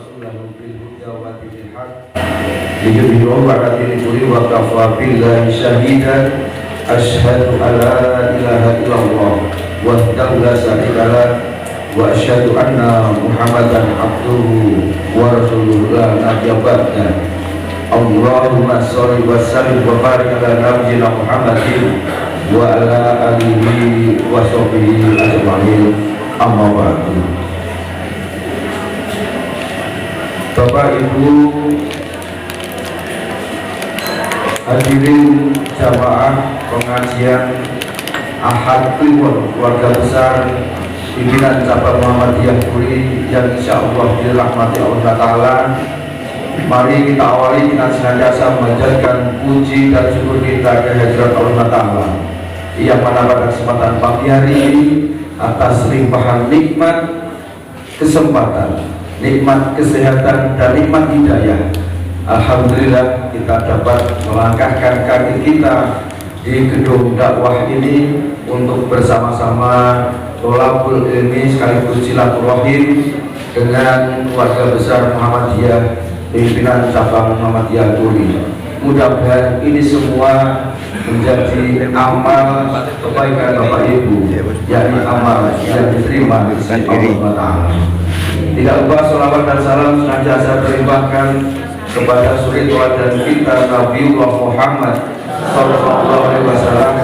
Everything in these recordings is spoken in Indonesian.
rasulahu bil huda wa dinil haq liyudhhirahu 'ala dini kulli wa kafa billahi shahidan. Asyhadu an la ilaha illallah wahdahu la syarika lah wa asyhadu anna Muhammadan abduhu wa rasuluhu la nabiyya ba'da. Allahumma sholli wa sallim wa barik ala nabiyyina Muhammadin wa ala alihi wa sahbihi ajma'in. Amma ba'du. Bapak Ibu hadirin jamaah pengajian Ahad Kliwon keluarga besar pimpinan cabang Muhammadiyah Puri yang insyaallah dirahmati Allah Ta'ala, mari kita awali dengan senantiasa menjadikan puji dan syukur kita kehadirat Allah Ta'ala yang mana pada kesempatan pagi hari ini atas limpahan nikmat kesempatan, nikmat kesehatan dan nikmat hidayah, alhamdulillah kita dapat melangkahkan kaki kita di gedung dakwah ini untuk bersama-sama tholabul ilmi sekaligus silaturahim dengan keluarga besar Muhammadiyah pimpinan cabang Muhammadiyah Turi. Mudah-mudahan ini semua menjadi amal kebaikan Bapak Ibu, yakni amal yang diterima di sisi Allah Ta'ala. Tidak lupa sholawat dan salam senantiasa terlimpahkan kepada suri teladan kita Nabiullah Muhammad sallallahu alaihi wasallam,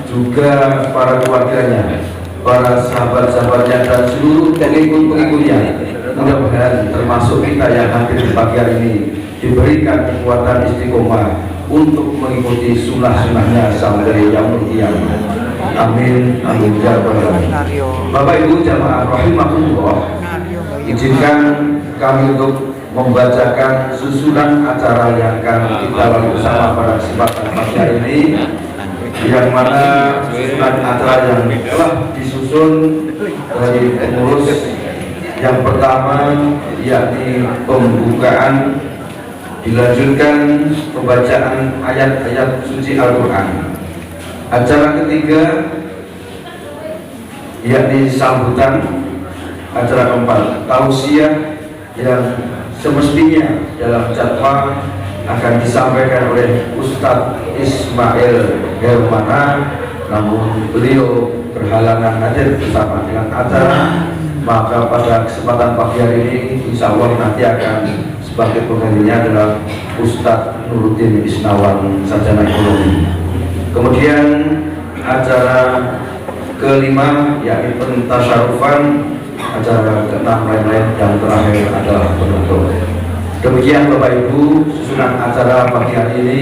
juga para keluarganya, para sahabat-sahabatnya dan seluruh pengikut-pengikutnya. Mudah-mudahan termasuk kita yang hadir di pagi hari ini diberikan kekuatan istiqomah untuk mengikuti sunnah-sunnahnya sampai yaumul qiyamah. Amin amin ya rabbal alamin. Bapak Ibu jamaah rahimakumullah, izinkan kami untuk membacakan susunan acara yang akan kita lakukan bersama pada kesempatan pagi hari ini, yang mana susunan acara yang telah disusun dari pengurus. Yang pertama yakni pembukaan, dilanjutkan pembacaan ayat-ayat suci Al-Quran. Acara ketiga yakni sambutan. Acara keempat tausiah yang semestinya dalam jadwal akan disampaikan oleh Ustadz Ismail Hermana, namun beliau berhalangan hadir bersama dengan acara. Maka pada kesempatan pagi hari ini insya Allah nanti akan sebagai penggantinya adalah Ustadz Nuruddin Isnawan, sarjana ekonomi. Kemudian acara kelima yakni pentasyarufan, acara keenam lain-lain, yang terakhir adalah penutup. Demikian Bapak Ibu susunan acara pagi hari ini.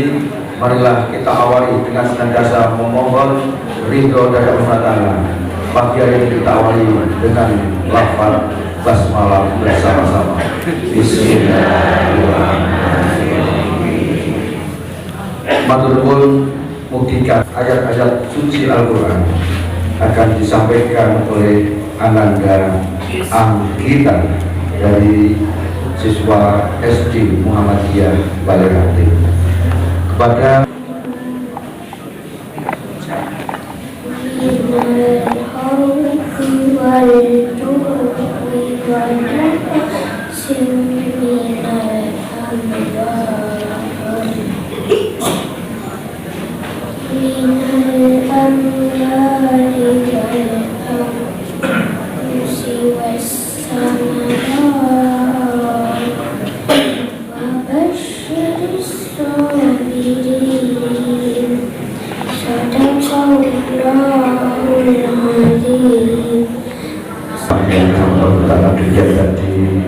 Marilah kita awali dengan senantiasa memohon ridho dari Allah Ta'ala. Pagi hari ini kita awali dengan lafaz basmalah bersama-sama. Bismillahirrahmanirrahim. Matur nuwun, mugi ayat-ayat suci Al-Quran akan disampaikan oleh Ananda Anggita dari siswa SD Muhammadiyah Balerati kepada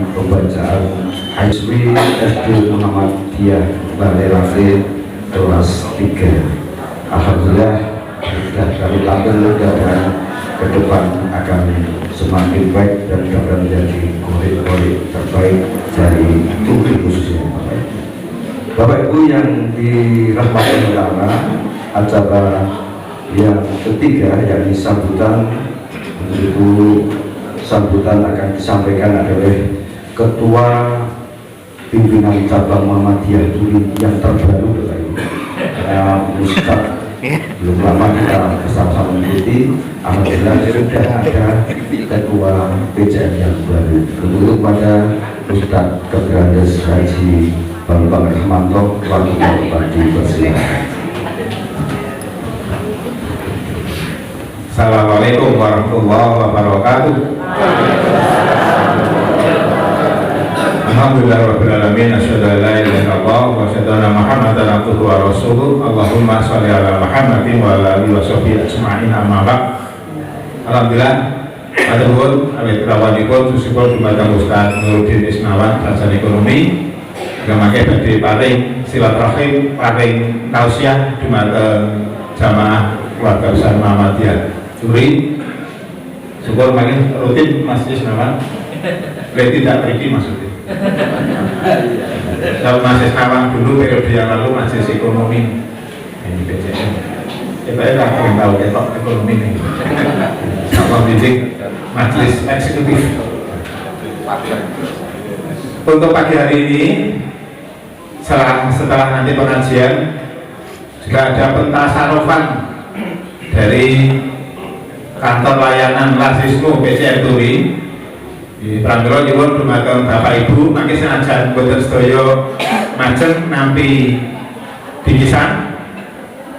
pembacaan Haiswi SD Muhammadiyah Balerati kelas 3. Alhamdulillah sudah kami tampil dan ke depan akan semakin baik dan dapat menjadi murid-murid terbaik dari Turi khususnya. Bapak Ibu yang dirahmati Allah, acara yang ketiga yakni sambutan, itu sambutan akan disampaikan oleh Ketua Pimpinan Cabang Muhammadiyah Turi yang terbaru, Ustaz. Belum lama kita bersama-sama mengikuti. Alhamdulillah sudah ada Ketua PJM yang baru. Untuk pada Ustadz Keberandes Haji Bambang Rahmanto wakil Bupati Bersilah. Assalamualaikum warahmatullahi wabarakatuh. Alhamdulillahirabbil alamin, asyhadu an la ilaha illallah wa asyhadu anna Muhammadan abduhu wa rasuluh. Allahumma shalli ala Muhammadin wa ala alihi wa sahbihi ajma'in, amma ba'd. Alhamdulillah, matur awit rawanipun susipun dumateng Ustaz Nuruddin Isnawan, sarjana ekonomi, gamake badhe paring silaturahim, paring tausiah dumateng jamaah keluarga besar Muhammadiyah Turi. Syukur makin rutin Mas Isnawan, tidak pergi maksudnya. Kalau Mas Isnawan dulu periode yang lalu majelis ekonomi ini BCN, kita akan tahu ketok ekonomi ini. Sama bidik majelis eksekutif. Untuk pagi hari ini, setelah nanti pengajian, juga ada pentasarufan dari kantor layanan Lasismu BCN Turi di Pramila nyuwun dumateng Bapak Ibu mangke senajan boten sedaya majeng nampi bingkisan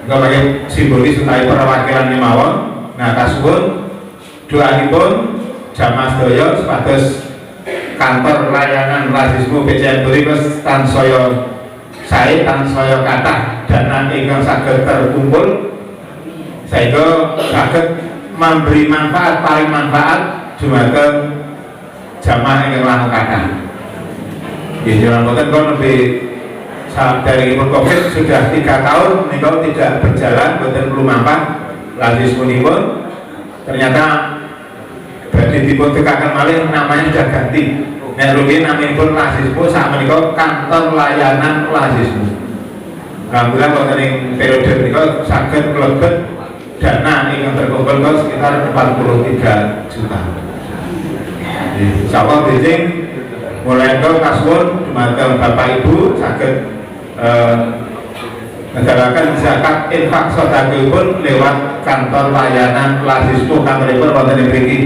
engko pakai simbolis utawi perwakilan mawon. Nah, kasuwun doanipun jamaah sedaya supados kantor layanan Lasismu BCN Turi wis tansaya sae, tansaya kathah dana ingkang saged terkumpul sehingga saged memberi manfaat, paling manfaat dumateng jamaah yang langkung kathah. Nggih, jalan boten kon lebih dari Covid sudah 3 tahun niku tidak berjalan, boten perlu manfaat Lasismunipun. Ternyata badhe dipun tekaken malih namanya sudah ganti. Nek rugi naminipun Lasismu sakmenika kantor layanan Lasismu. Alhamdulillah wonten ing periode menika saged mlebet dana yang terkumpul sekitar 43 juta. Insyaallah bijing mulai ke kasuwun dumateng Bapak Ibu saged negaraken zakat infak sedekahipun lewat kantor layanan Lasismu kantoripun wonten ing mriki.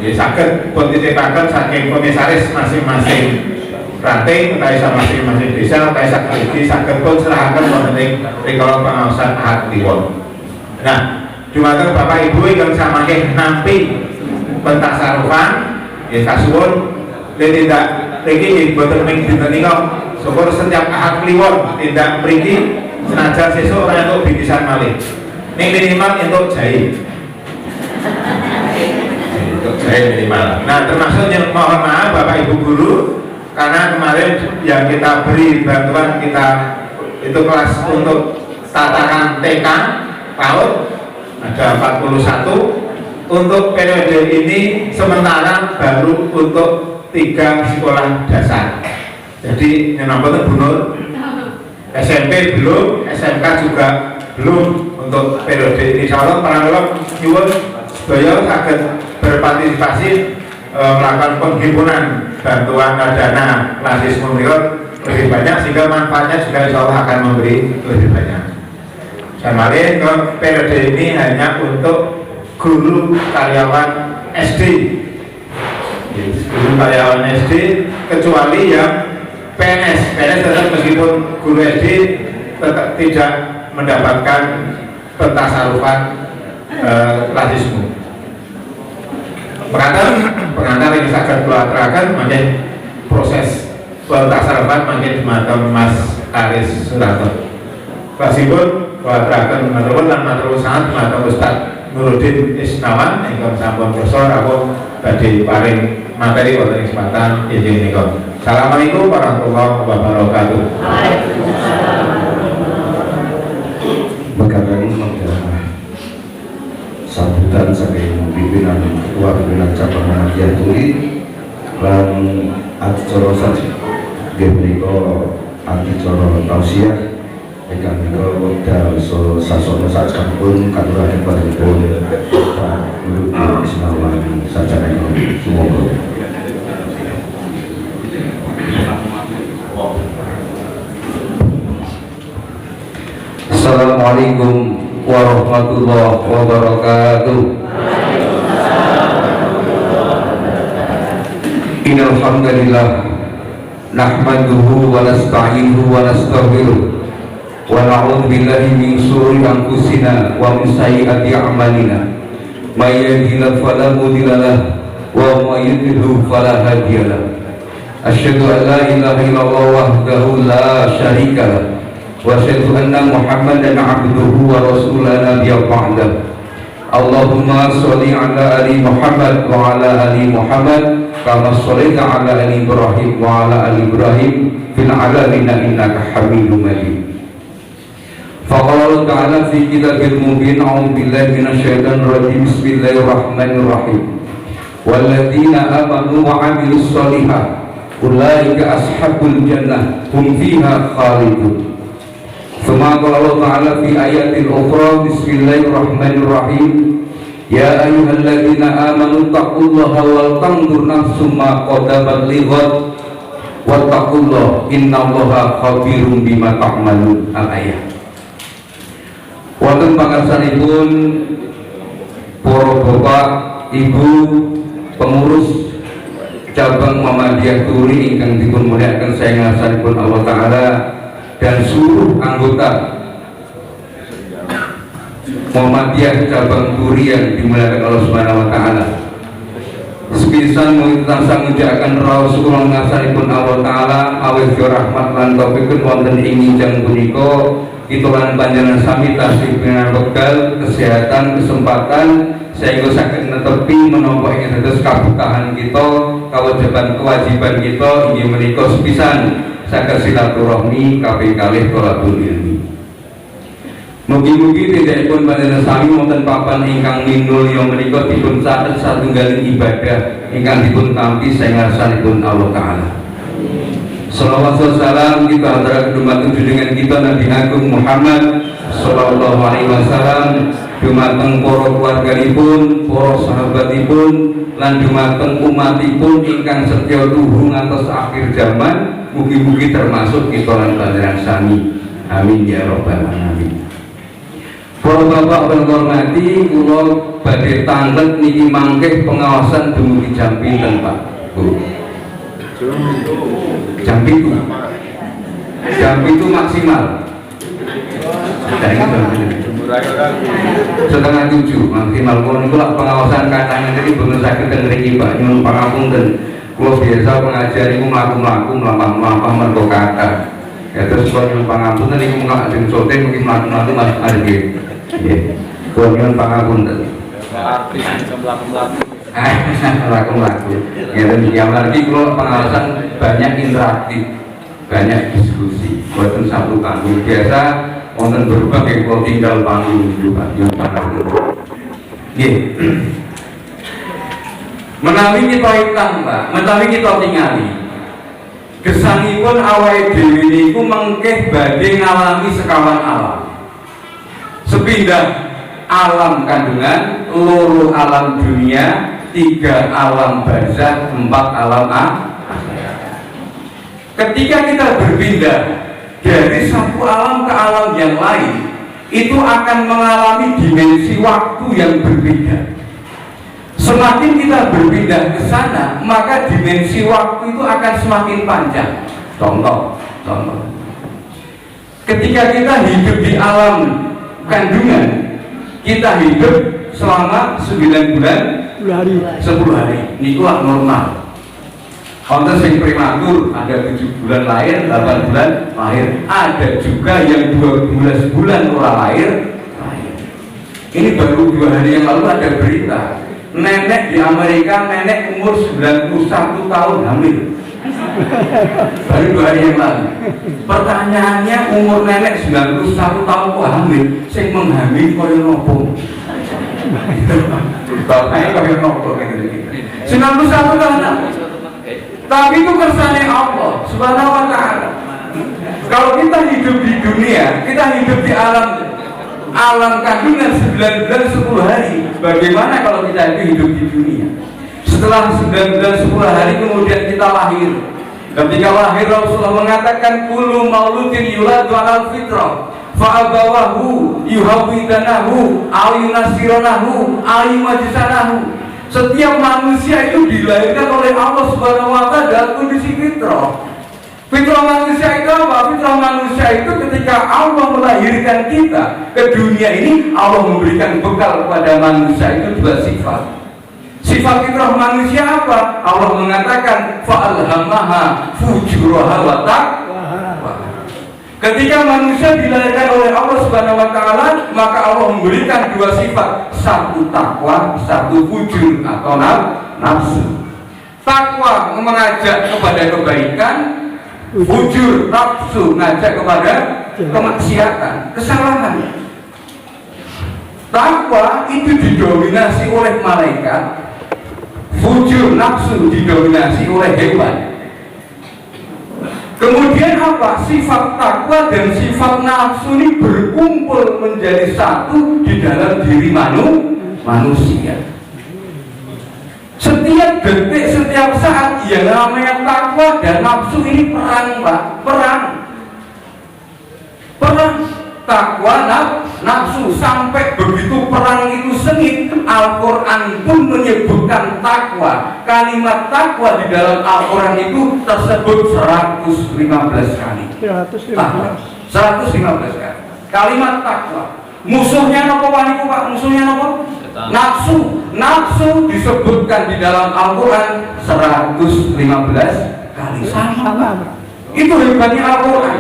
Nggih saged pun titipaken saking komisaris masing-masing ranting utawi masing-masing desa utawi saged pun serahaken wonten ing rikala pengawasan ahad kliwon. Nah, dumateng Bapak Ibu ingkang samangke nampi pentasarufan, nggih kasuwun tindak mriki boten ming dinten nika syukur setiap ahad kliwon tindak mriki senajan sesuk ora entuk bingkisan malih. Ning minimal entuk jahe. Entuk jahe minimal. Nah, termasuk yang mohon maaf Bapak Ibu guru karena kemarin yang kita beri bantuan kita itu kelas untuk tatakan TK tahun ada 41 untuk periode ini, sementara baru untuk 3 sekolah dasar. Jadi nyenampun bunur SMP belum, SMK juga belum untuk periode ini. Insyaallah para nyuwun sedaya saged berpartisipasi melakukan penghimpunan bantuan dana Lasismu lebih banyak sehingga manfaatnya juga insyaallah akan memberi lebih banyak. Dan mari ke periode ini hanya untuk guru karyawan SD, guru karyawan SD, kecuali yang PNS tetap meskipun guru SD tetap tidak mendapatkan pentasarufan Lasismu. Pengantar yang saged kula aturaken mangke proses pentasarufan mangke dumateng Mas Aris Suranto. Kasihipun kuatrakan matur lan matur sangat dumateng Ustaz Nuruddin Isnawan ingkang sampun kersa rawuh badhe paring materi wonten kesempatan inggih menika. Assalamualaikum warahmatullahi wabarakatuh. Waalaikumsalam. Berkali sambutan saking pimpinan ketua pimpinan cabang Muhammadiyah Turi lan adicara saja nggih menika adicara tausiah ingkang menika wekdal sasana sasampunipun katuraken panjenenganipun Pak Nuruddin Isnawan sarjana ekonomi. Sumangga. Assalamualaikum warahmatullahi wabarakatuh. Innal hamdalillah nahmaduhu wa nasta'inuhu wa nastaghfiruh wa na'udzu billahi min shururi anfusina wa min sayyiati a'malina may yahdihillahu fala mudilla lahu wa may yudlil fala hadiya lahu asyhadu an la ilaha illallah wahdahu la syarika lahu wa asyhadu anna Muhammadan 'abduhu wa rasuluhu nabiyya ba'da. Allahumma sholli ala ali Muhammad wa ala ali Muhammad kama shallaita ala ali Ibrahim wa ala ali Ibrahim fil alamin innaka Hamidum Majid. Faqala Allah ta'ala fi kitabil mubin a'udzu billahi minasyaitonir rajim bismillahirrahmanirrahim walladzina amanu wa 'amilus sholihat ulaika ashabul jannah hum fiha khalidun. Thumma qala Allah ta'ala fi ayatil ukhra bismillahirrahmanirrahim ya ayyuhalladzina amanu taqullaha wal tanzur nafsum ma qaddamat lighad wattaqullaha innallaha khabirum bima ta'malun. Al-ayat. Wonten pangarsanipun para bapak, ibu, pengurus cabang Muhammadiyah Turi ingkang dipun mulyakaken saya ngarsanipun Allah Ta'ala dan seluruh anggota Muhammadiyah cabang Turi yang dimuliakan Allah Subhanahu wa taala. Sepisan mulitan sang mujakan Rasulullah ngarsanipun Allah Taala awis rahmat lan taufikipun wonten ing injang punika kita lan panjenengan sami tasih pinangan wekdal kesehatan kesempatan sehingga saged netepi menapa ing dados kabutuhan kita kewajiban kita inggih menika sepisan saged silaturahmi kaping kalih tolabul ilmi. Mugi-mugi tidakipun panjenengan sami wonten papan ingkang minulya menika dipun catet satunggaling ibadah ingkang dipun tampi saeng ngarsanipun Allah Ta'ala. Shalawat salam kita antara dumateng junjungan kita Nabi Agung Muhammad sallallahu alaihi wasallam, dumateng para keluarganipun, para sahabatipun, lan dumateng umatipun ingkang setya tuhu ngantos akhir zaman. Mugi-mugi termasuk kita lan panjenengan sami. Amin ya rabbal alamin. Para bapak kula hormati, kula badhe tanglet niki mangke pengawasan dumugi jam pinten Pak? Bu. Jam itu maksimal. Setengah 7 maksimal. Kalau niku pengawasan katanya jadi bener sakit dan mriki Pak nyuwun pangapunten. Kalau biasa pengajar itu melaku-melaku melampah mergo kata ya terus kalau nyuwun pangapunten niku mengajeng sote mungkin melaku-melaku masih ada gitu kalau nyuwun pangapunten artis bisa melaku-melaku ya dan yang lagi kalau pengawasan banyak interaktif banyak diskusi buatan satu panggung biasa wonten berbagai kalau tinggal panggung juga nyuwun pangapunten menawi kita hitam Pak, menawi kita tingali gesangipun awake dhewe niku mengkeh badhe ngalami sekawan alam sepindah alam kandungan, loro alam dunia, 3 alam barzakh, 4 alam akhirat. Ketika kita berpindah dari satu alam ke alam yang lain itu akan mengalami dimensi waktu yang berbeda. Semakin kita berpindah ke sana, maka dimensi waktu itu akan semakin panjang. Contoh. Ketika kita hidup di alam kandungan, kita hidup selama 9 bulan 10 hari. Nikulah normal. Konten yang prematur ada 7 bulan lahir, 8 bulan lahir. Ada juga yang 12 bulan orang lahir. Ini baru 2 hari yang lalu ada berita. Nenek di Amerika, nenek umur 91 tahun hamil. Baru 2 hari yang lalu. Pertanyaannya umur nenek 91 tahun kok hamil? Sing menghamil kaya nopo? Bapaknya kaya nopo? 91 tahun. Tapi itu kersane Allah Subhanahu wa ta'ala. Kalau kita hidup di dunia, kita hidup di alam kandungan 9 bulan 10 hari. Bagaimana kalau kita hidup di dunia? Setelah 9 bulan 10 hari kemudian kita lahir. Ketika lahir Rasulullah mengatakan kullu mauludin yuladu alal fitrah fa abawahu yuhawidanahu aw yunasiranahu aw yumajisanahu. Setiap manusia itu dilahirkan oleh Allah Subhanahu wa ta'ala dalam kondisi fitrah. Fitrah manusia itu apa? Fitrah manusia itu ketika Allah melahirkan kita ke dunia ini, Allah memberikan bekal kepada manusia itu dua sifat. Sifat fitrah manusia apa? Allah mengatakan fa'alhamaha fujuraha wa taqwa. Ketika manusia dilahirkan oleh Allah Subhanahu wa taala, maka Allah memberikan dua sifat, satu takwa, satu fujur atau nafsu. Takwa mengajak kepada kebaikan, fujur nafsu ngajak kepada kemaksiatan, kesalahan. Takwa itu didominasi oleh malaikat, fujur nafsu didominasi oleh hewan. Kemudian apa? Sifat takwa dan sifat nafsu ini berkumpul menjadi satu di dalam diri manusia. Setiap detik, setiap saat yang namanya takwa dan nafsu ini perang, Pak. Perang takwa, nafsu, sampai begitu perang itu sengit. Al-Quran pun menyebutkan takwa. Kalimat takwa di dalam Al-Quran itu tersebut 115 kali. 115 kali. Kalimat takwa. Musuhnya nopo waniku, Pak? Musuhnya nopo? Nafsu disebutkan di dalam Al-Quran 115 kali. Sama. Itu hebatnya Al-Quran.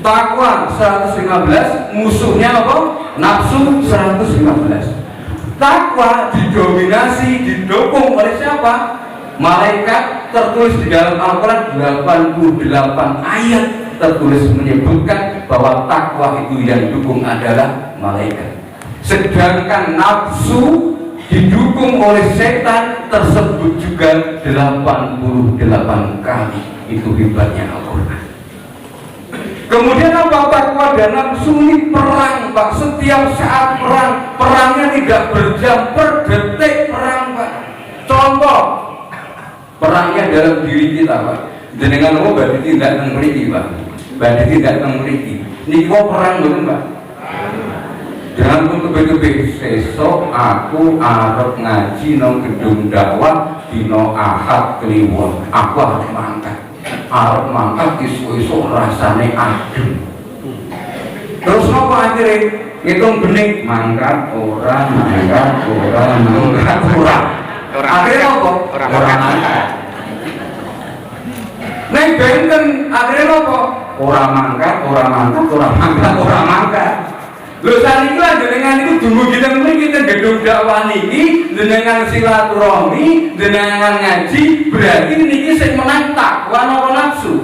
Takwa 115, musuhnya apa? Nafsu 115. Takwa didominasi, didukung oleh siapa? Malaikat. Tertulis di dalam Al-Quran 88 ayat tertulis menyebutkan bahwa takwa itu yang didukung adalah malaikat. Sedangkan nafsu didukung oleh setan tersebut juga 88 kali. Itu hebatnya Al-Quran. Kemudian apa? Takwa dan nafsu ini perang, Pak. Setiap saat perang. Perangnya tidak berjam, per detik perang, Pak. Contoh, perangnya dalam diri kita, Pak. Jenengan mau berarti tidak memiliki, Pak. Berarti tidak memiliki. Ini kok perang dulu, Pak. Jangan untuk begitu. Sesok aku arep ngaji nang gedung dakwah dino Ahad Kliwon. Aku harus mangkat. Arep mangkat isu-isu rasane adem. Terus nopo akhirnya ngitung bening mangkat ora. Akhirnya nopo? Ora mangkat. Nek benten akhirnya nopo? Ora mangkat. Lho saniki lah jenengan itu dulu kita gedung dakwah niki jenengan silaturahmi, jenengan ngaji, berarti niki sing menang takwa napa nafsu?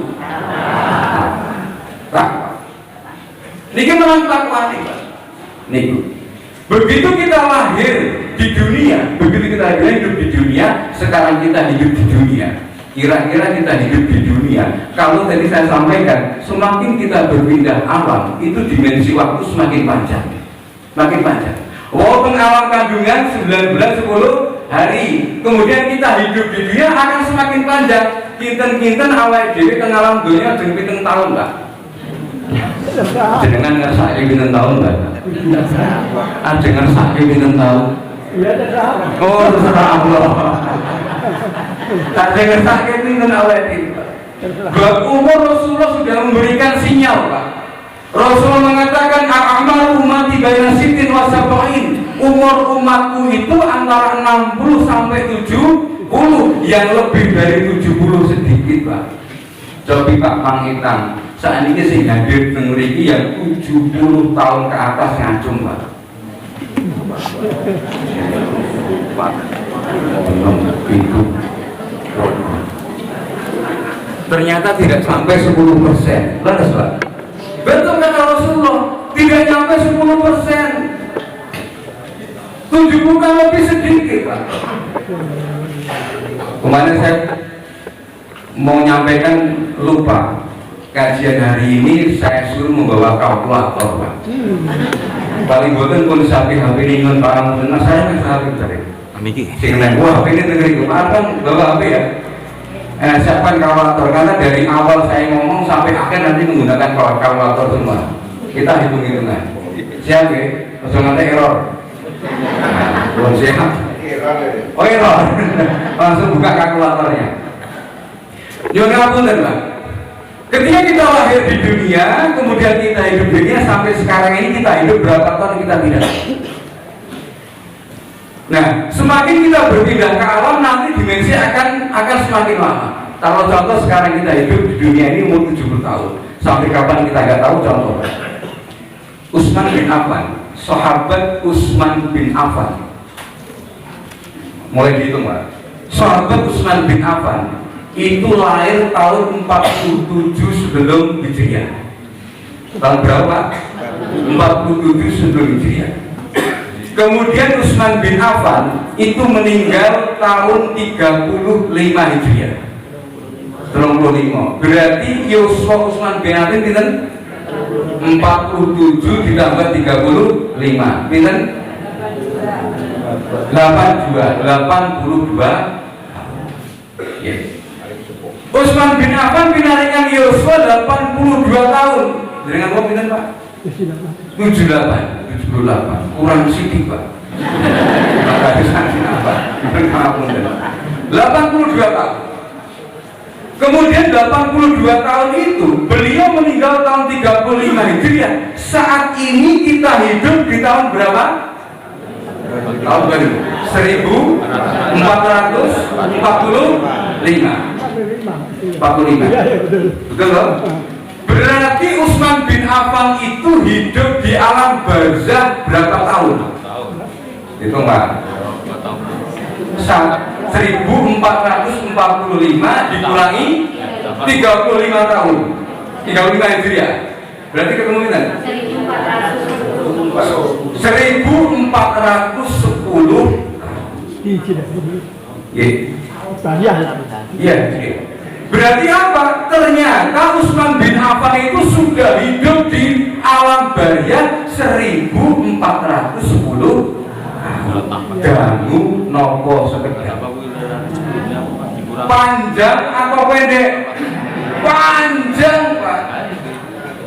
Takwa. Niki menang takwa niku. Begitu kita lahir di dunia, hidup di dunia, sekarang kita hidup di dunia. Kira-kira kita hidup di dunia, kalau tadi saya sampaikan, semakin kita berpindah alam, itu dimensi waktu semakin panjang. Walaupun alam kandungan 9 bulan 10 hari, kemudian kita hidup di dunia akan semakin panjang. Kinten-kinten awal dewi teng alam dunia jeung pitung tahun, Pak. Jenengan ngersake pinten tahun, Pak? Jenengan ngersake pinten tahun? Oh, terserah Allah. Tak dengar sakit ini awal itu. Bab umur Rasulullah sudah memberikan sinyal, Pak. Rasulullah mengatakan a'maru ummati baina sittin wa sab'in. Umur umatku itu antara 60 sampai 70, yang lebih dari 70 sedikit, Pak. Coba Pak Pangitan, saat ini sing hadir teng mriki yang 70 tahun ke atas ngacung, Pak. Ternyata tidak sampai 10%. Leres, Pak. Betul kata Rasulullah, tidak sampai 10%. 70 kan lebih sedikit, Pak. Kemarin saya mau nyampaikan lupa. Kajian hari ini saya suruh membawa kalkulator, Pak. Paling boten pun sapi HP ini ngon parang benar saya nggak sapi tadi. Niki. Sing neng wah HP ini negeri kan bawa HP ya. Siapkan kalkulator karena dari awal saya ngomong sampai akhir nanti menggunakan kalkulator semua. Kita hitung-hitungan. Siap ya? Langsung nanti error. Belum siap. Oh error. Langsung buka kalkulatornya. Yo ngapunten, Pak. Ketika kita lahir di dunia, kemudian kita hidup di dunia sampai sekarang ini kita hidup berapa tahun kita tidak? Nah, semakin kita berpindah ke alam nanti dimensi akan semakin lama. Kalau contoh sekarang kita hidup di dunia ini umur 70 tahun. Sampai kapan kita nggak tahu. Contoh Utsman bin Affan, sahabat Utsman bin Affan. Mulai dihitung, Pak. Sahabat Utsman bin Affan itu lahir tahun 47 sebelum Hijriah. Tahun berapa? 47 sebelum Hijriah. Kemudian Utsman bin Affan itu meninggal tahun 35 Hijriah. 35. Berarti Yusuf Utsman bin Affan pinten? 47 ditambah 35. Pinten? 82. Ya. Utsman bin Affan pinarikan Yusuf 82 tahun. Dengan apa pinten, Pak? 78. Kurang sedikit, Pak. Maka ada sanksi apa? 82 tahun. Kemudian 82 tahun itu beliau meninggal tahun 35 Hijriah. Saat ini kita hidup di tahun berapa? Tahun baru 1445. Betul loh? Berarti Utsman bin Affan itu hidup di alam barzakh berapa tahun? Itu enggak? 1445 dikurangi 35 tahun. 35 Hijriah. Berarti ketemu kita? 1410. Iya. Berarti apa? Ternyata Utsman bin Affan itu sudah hidup di alam barzakh 1410. Dangu nopo sekedar. Panjang atau pendek? Panjang, Pak.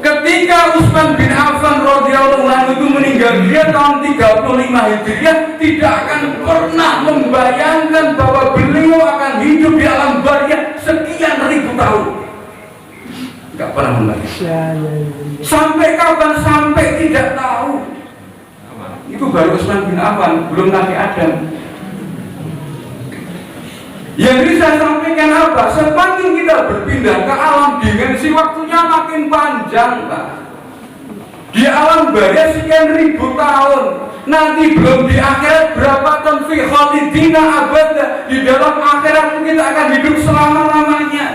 Ketika Utsman bin Affan radhiyallahu anhu itu meninggal dia tahun 35 Hijriah, tidak akan pernah membayangkan bahwa beliau akan hidup di alam barzakh sekian ribu tahun. Tidak pernah membayangkan. Sampai kapan? Sampai tidak tahu. Itu baru Utsman bin Affan, belum Nabi Adam. Yang ini saya sampaikan apa? Semakin kita berpindah ke alam dimensi waktunya makin panjang, Pak. Di alam barzakh sekian ribu tahun. Nanti belum di akhirat berapa tahun fi khalidina abada. Di dalam akhirat kita akan hidup selama-lamanya.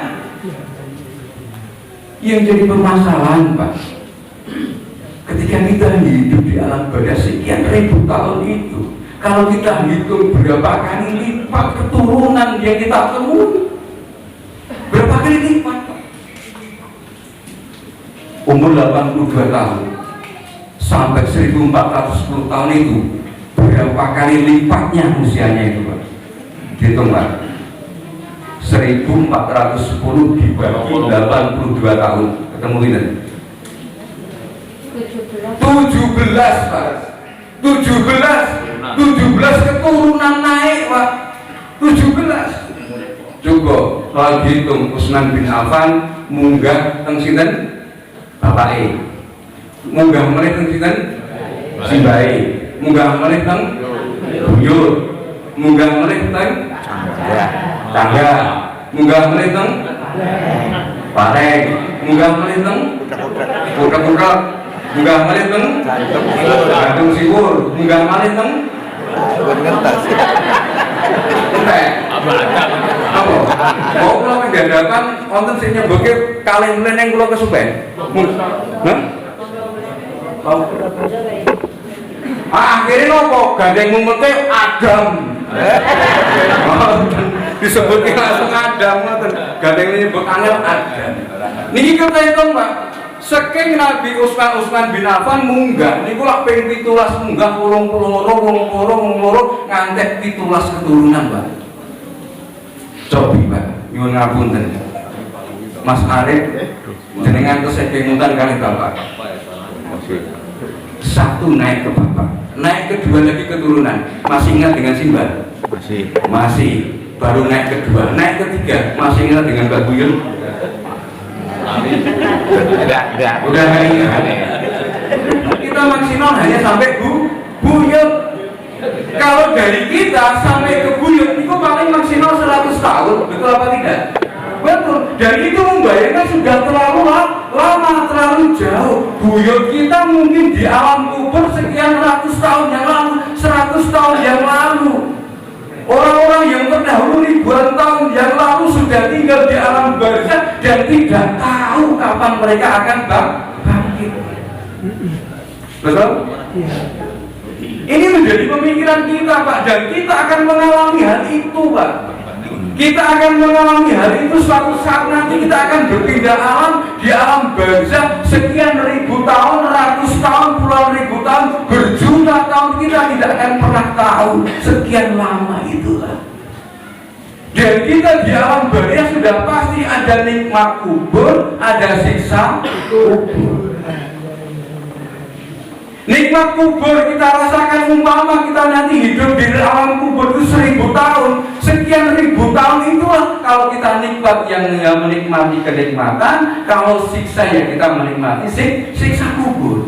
Yang jadi permasalahan, Pak, ketika kita hidup di alam barzakh sekian ribu tahun itu, kalau kita hitung berapa kali lipat keturunan yang kita temui, berapa kali lipat? Umur 82 tahun sampai 1410 tahun itu berapa kali lipatnya usianya itu, Pak? Hitung, Pak. 1410 dibagi 82 tahun, ketemu ini 17, Pak. 17 keturunan naik, Pak. 17. Cukup kalau dihitung Utsman bin Affan munggah teng sinten? Bapake. Munggah meneh teng sinten? Simbahe. Munggah meneh teng buyut. Munggah meneh teng tangga. Munggah meneh teng pareng. Munggah meneh teng kuda-kuda. Munggah malih teng gantung siwur, munggah malih teng ngentas. Entek. Apa? Mau kula penggadakan wonten sing nyemboke kalih meneng kula kesupen. Hah? Akhirnya nopo? Gandeng mumete Adam. Disebutke langsung Adam ngoten. Gandeng nyebut angel Adam. Niki kita hitung, Pak. Saking Nabi Utsman bin Affan munggah niku lak ping 17 munggah 80 ngantek 17 keturunan, Pak. Cobi, Pak. Nyuwun ngapunten. Mas Arif jenengan kesedengutan kali Bapak. Satu naik ke Bapak. Naik kedua lagi keturunan. Masih ingat dengan Simbah? Masih. baru naik kedua, naik ketiga. Masih ingat dengan Mbak Buyun? Enggak. Udah nggak ingat. Kita maksimal hanya sampai buyut. Kalau dari kita sampai ke buyut itu paling maksimal 100 tahun, betul apa tidak? Betul. Dan itu membayangkan sudah terlalu lama, terlalu jauh. Buyut kita mungkin di alam kubur sekian ratus tahun yang lalu, 100 tahun yang lalu. Orang-orang yang terdahulu ribuan tahun yang lalu sudah tinggal di alam barzakh dan tidak tahu kapan mereka akan bangkit. Betul? Ini menjadi pemikiran kita, Pak, dan kita akan mengalami hal itu, Pak. Kita akan mengalami hal itu suatu saat nanti. Kita akan berpindah alam di alam barzakh sekian ribu tahun, ratus tahun, puluhan ribu tahun, berjuta tahun. Kita tidak akan pernah tahu sekian lama itulah. Dan kita di alam barzakh sudah pasti ada nikmat kubur, ada siksa kubur. Nikmat kubur kita rasakan umpama kita nanti hidup di alam kubur itu 1000 tahun, sekian ribu tahun itulah kalau kita nikmat yang menikmati kenikmatan, kalau siksa ya kita menikmati siksa kubur.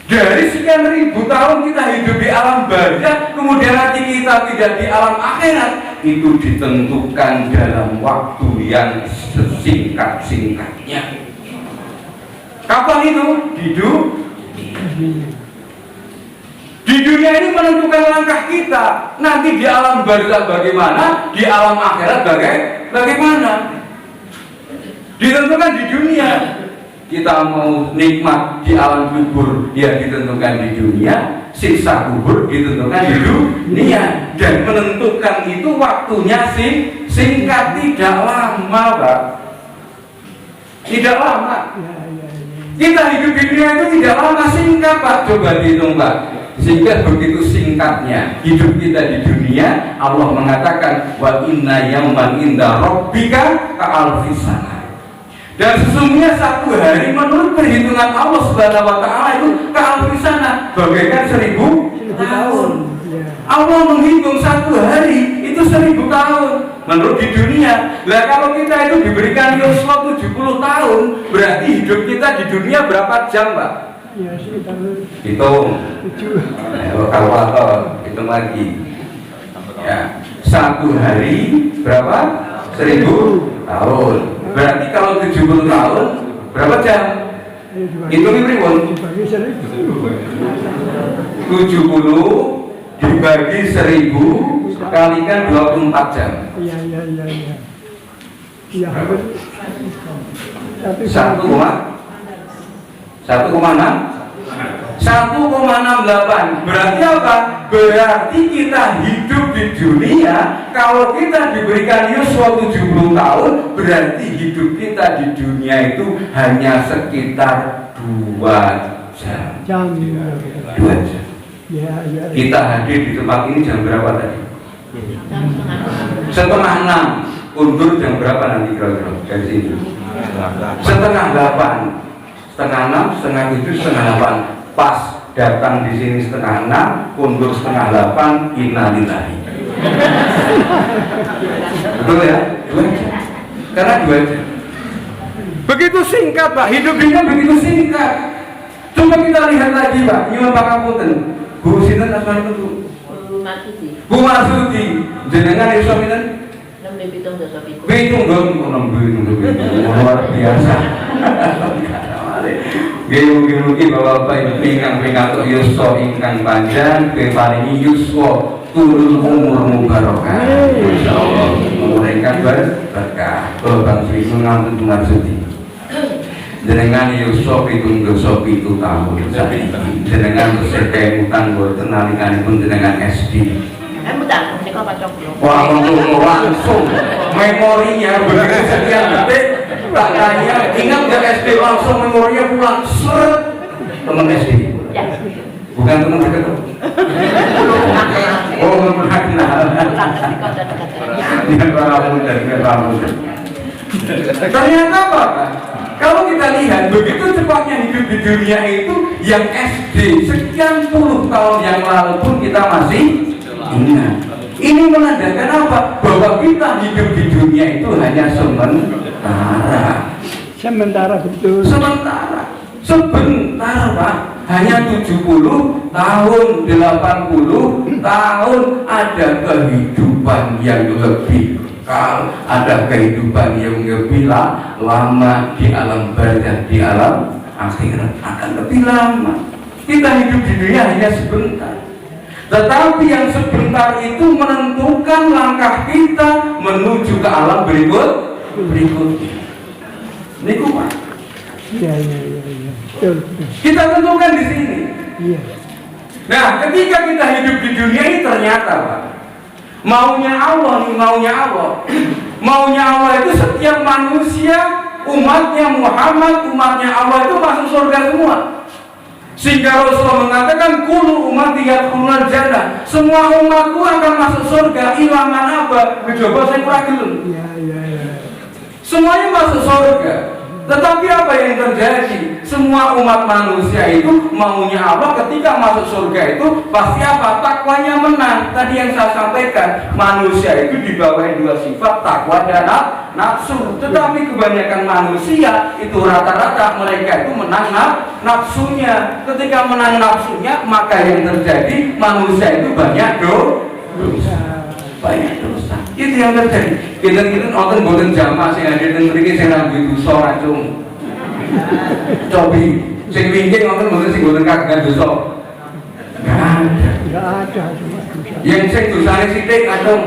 Dari sekian ribu tahun kita hidup di alam barzakh, kemudian nanti kita tidak di alam akhirat, itu ditentukan dalam waktu yang sesingkat-singkatnya. Kapan itu? Di dunia ini menentukan langkah kita. Nanti di alam barzakh bagaimana, di alam akhirat bagaimana. Ditentukan di dunia. Kita mau nikmat di alam kubur, ya ditentukan di dunia. Siksa kubur ditentukan di dunia. Dan menentukan itu waktunya singkat, tidak lama, Pak. Tidak lama. Kita hidup di dunia itu tidak lama, singkat, Pak. Coba dihitung, Pak. Sehingga begitu singkatnya hidup kita di dunia, Allah mengatakan wa inna yawman inda rabbika ka'alfi sana. Dan sesungguhnya satu hari menurut perhitungan Allah Subhanahu wa taala itu ka'alfi sana, bagaikan 1000 tahun. Allah menghitung satu hari itu 1000 tahun menurut di dunia. Lah kalau kita itu diberikan yuswa 70 tahun, berarti hidup kita di dunia berapa jam, Pak? Ya, sekitar Hitung. Kalkulator, hitung lagi. Ya, satu hari berapa? 1000 tahun. Berarti kalau 70 tahun berapa jam? Hitung pripun? 70 dibagi 1000 kalikan 24 jam. Iya. Iya, hampir 1,68. Berarti apa? Berarti kita hidup di dunia, kalau kita diberikan yuswa 70 tahun, berarti hidup kita di dunia itu hanya sekitar 2 jam. 2 jam. Ya. Kita hadir di tempat ini jam berapa tadi? Setengah 6. Undur jam berapa nanti kira-kira dari sini? Setengah 8. Setengah 6, setengah 7, setengah 8. Pas datang di sini setengah 6, undur setengah 8. Innalillahi. Betul ya? 2 jam. Karena 2 jam. Begitu singkat, Pak. Hidup ini begitu singkat. Coba kita lihat lagi, Pak. Nyuwun pangapunten. Bu sinten asmanipun, Bu? Bu Marsudi. Jenengan iso pinten? 6 Pitung luar biasa. Mugi-mugi Bapak ingkang pingatuk yuswa ingkang panjang, keparingi yuswa turun umur barokah. Insyaallah umur ingkang berkah. Kula bangsi ngampun Bu Marsudi. Jenengan yuswa 7 tahun saiki. Jenengan berseke utang boten nalinganipun jenengan SD. Wah, langsung memorinya begitu sekian detik tak tanya, ingat gak SD langsung memorinya pulang seret. Teman SD bukan teman dekat. Oh, teman kenal. Ternyata apa? Kalau kita lihat begitu cepatnya hidup di dunia itu, yang SD sekian puluh tahun yang lalu pun kita masih Ingat, ini menandakan apa? Bahwa kita hidup di dunia itu hanya Sementara betul. sebentar Pak, hanya 70 tahun, 80 tahun, ada kehidupan yang lebih kekal, ada kehidupan yang lebih lama di alam barzakh, di alam akhirat akan lebih lama. Kita hidup di dunia hanya sebentar, tetapi yang sebentar itu menentukan langkah kita menuju ke alam berikutnya. Niku Pak. Iya. Betul. Kita tentukan di sini. Iya. Nah, ketika kita hidup di dunia ini ternyata Pak, maunya Allah itu setiap manusia, umatnya Muhammad, umatnya Allah itu masuk surga semua. Sehingga Rasulullah mengatakan kullu ummati yadkhulul jannah. Semua umatku akan masuk surga, ila man aba, kejaba sing ora gelem. Iya. Semuanya masuk surga. Tetapi apa yang terjadi? Semua umat manusia itu maunya Allah ketika masuk surga itu pasti apa? Takwanya menang. Tadi yang saya sampaikan, manusia itu dibawahi dua sifat, takwa dan nafsu. Tetapi kebanyakan manusia itu rata-rata mereka itu menang nafsunya. Ketika menang nafsunya, maka yang terjadi manusia itu banyak dosa. Itu yang terjadi. Kita nonton boten jamaah sing hadir teng mriki sing rambu dosa racung. Cobi sing wingking nonton boten sing boten kagungan dosa. Enggak ada cuma dosa. Yang sing dosane sithik racung.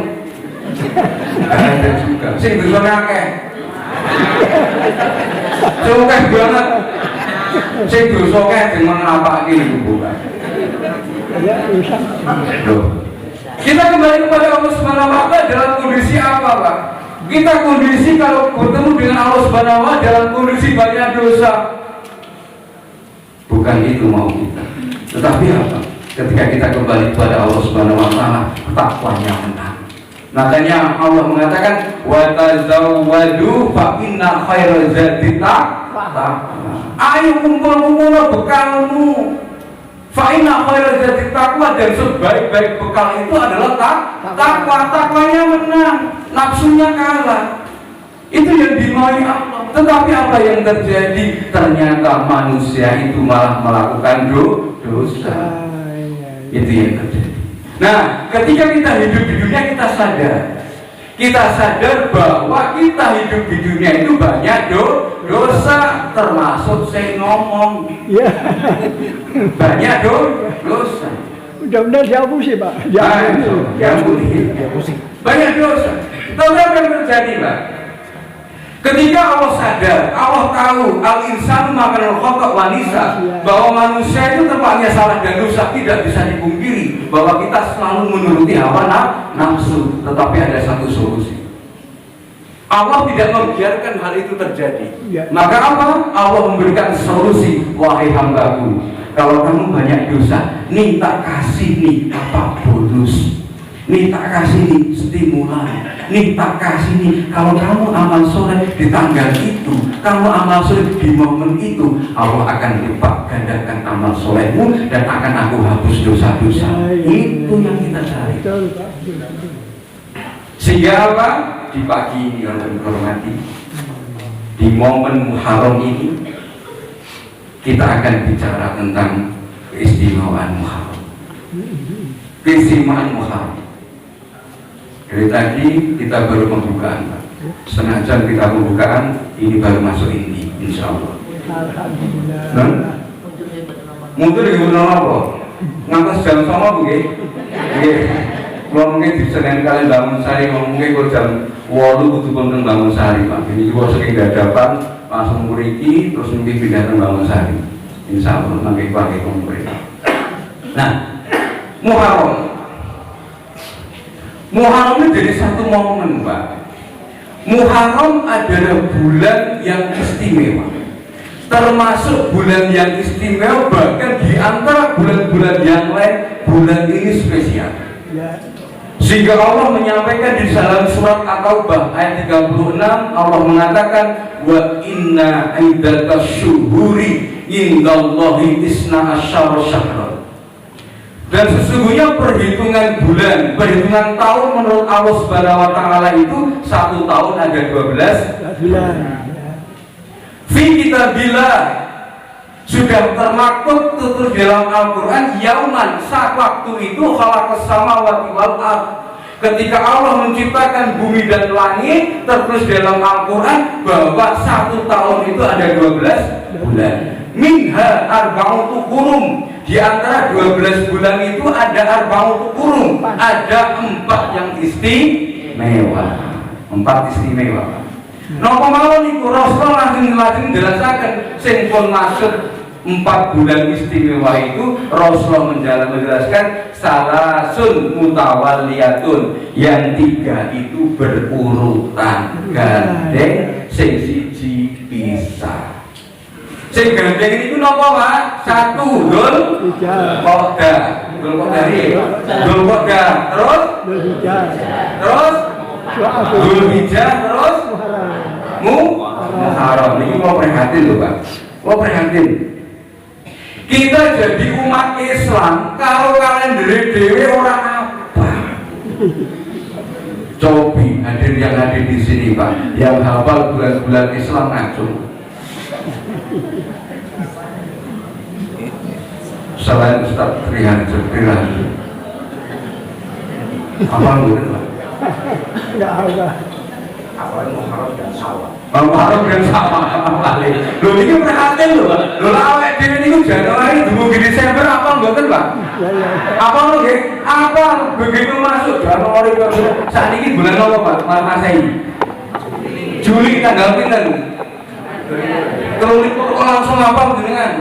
Ada juga. Sing dosane akeh. Cukeh banget. Sing dosa akeh dengan napake iku bukan. Ya rusak. Kita kembali kepada Allah Subhanahu wa Ta'ala dalam kondisi apa, Pak? Kita kondisi kalau bertemu dengan Allah Subhanahu wa Ta'ala dalam kondisi banyak dosa. Bukan itu mau kita. Tetapi apa? Ketika kita kembali kepada Allah Subhanahu wa Ta'ala, takwanya menang. Makanya Allah mengatakan wa tazawwadu fa inna khairaz zadi taqwa. Ayo kumpul-kumpul bekalmu. Fa'inna khairaz zadi taqwa, dan sebaik-baik bekal itu adalah takwa. Takwanya menang, nafsunya kalah. Itu yang dimaui Allah. Tetapi apa yang terjadi? Ternyata manusia itu malah melakukan dosa. Itu yang terjadi. Nah, ketika kita hidup di dunia kita sadar bahwa kita hidup di dunia itu banyak dosa, termasuk saya ngomong. Iya. Banyak dosa. Mudah-mudahan jauh sih Pak. Banyak dosa. Tahu apa yang terjadi Pak? Ketika Allah sadar, Allah tahu al-insanu makanul khata' wa nisa, bahwa manusia itu tempatnya salah dan dosa, tidak bisa dipungkiri bahwa kita selalu menuruti hawa nafsu. Tetapi ada satu solusi. Allah tidak membiarkan hal itu terjadi. Maka apa? Allah memberikan solusi. Wahai hambaku, kalau kamu banyak dosa, nih tak kasih nih apa bonus, nih tak kasih nih stimulan, nih tak kasih nih kalau kamu amal soleh di tanggal itu, kamu amal soleh di momen itu, Allah akan lipat gandakan amal solehmu dan akan aku hapus dosa-dosa. Itu yang kita cari. Sehingga apa? Di pagi ini yang dihormati, di momen Muharram ini kita akan bicara tentang keistimewaan Muharram. Keistimewaan Muharram. Dari tadi kita baru pembukaan, Pak. Setengah jam kita pembukaan, ini baru masuk inti, insya Allah. Alhamdulillah. Mungkin di apa? Ngantos jam sama bu, kalau mungkin di Senin kalian bangun sari, mungkin kalau jam 8 butuh konten bangun sari, Pak. Ini juga sering dadapan, langsung muriki, terus mungkin pindah ke bangun sari. Insya Allah nanti pakai kompres. Nah, Muharram ini jadi satu momen, Pak. Muharram adalah bulan yang istimewa, termasuk bulan yang istimewa, bahkan di antara bulan-bulan yang lain, bulan ini spesial. Sehingga Allah menyampaikan di dalam surat At-Taubah ayat 36, Allah mengatakan wa inna iddatasyuhuri indallahi isna asyara syahra. Dan sesungguhnya perhitungan bulan, perhitungan tahun menurut Allah Subhanahu wa taala itu 1 tahun ada 12 bulan. fi kitabillah, sudah termaktub tertulis dalam Al-Qur'an, yauman, saat waktu itu khalaqas samawati wal ard. Ketika Allah menciptakan bumi dan langit, tertulis dalam Al-Quran bahwa 1 tahun itu ada 12 bulan. Minha arba'atu hurum. Di antara 12 bulan itu ada arba'atu hurum. Ada 4 yang istimewa. 4 istimewa. Napa mawon niku Rasulullah langsung menjelaskan sing pun maksud 4 bulan istimewa itu. Rasulullah menjelaskan salasun mutawaliyatun, yang 3 itu berurutan gandeng, sing siji pisah. Sing gandeng itu napa Pak? 1 Dzul Qa'dah, Dzul Qa'dah, terus Dzul Hijjah, terus Muharram. Ini mau prihatin loh Pak, mau prihatin. Kita jadi umat Islam kalau kalender dewe orang apa? Cobi hadir yang hadir di sini Pak, yang hafal bulan-bulan Islam ngacung. Selain Ustaz Trihan, apa menurut Pak? Enggak ada. Muharram dan Syawal. Lho ini prihatin lho. Lho awake dhewe niku Januari dumugi Desember apa mboten, Pak? Apa lho nggih? Apa begitu masuk Januari saat ini bulan apa, Pak? Masehi. Juli tanggal pinten? Terus langsung apa jenengan?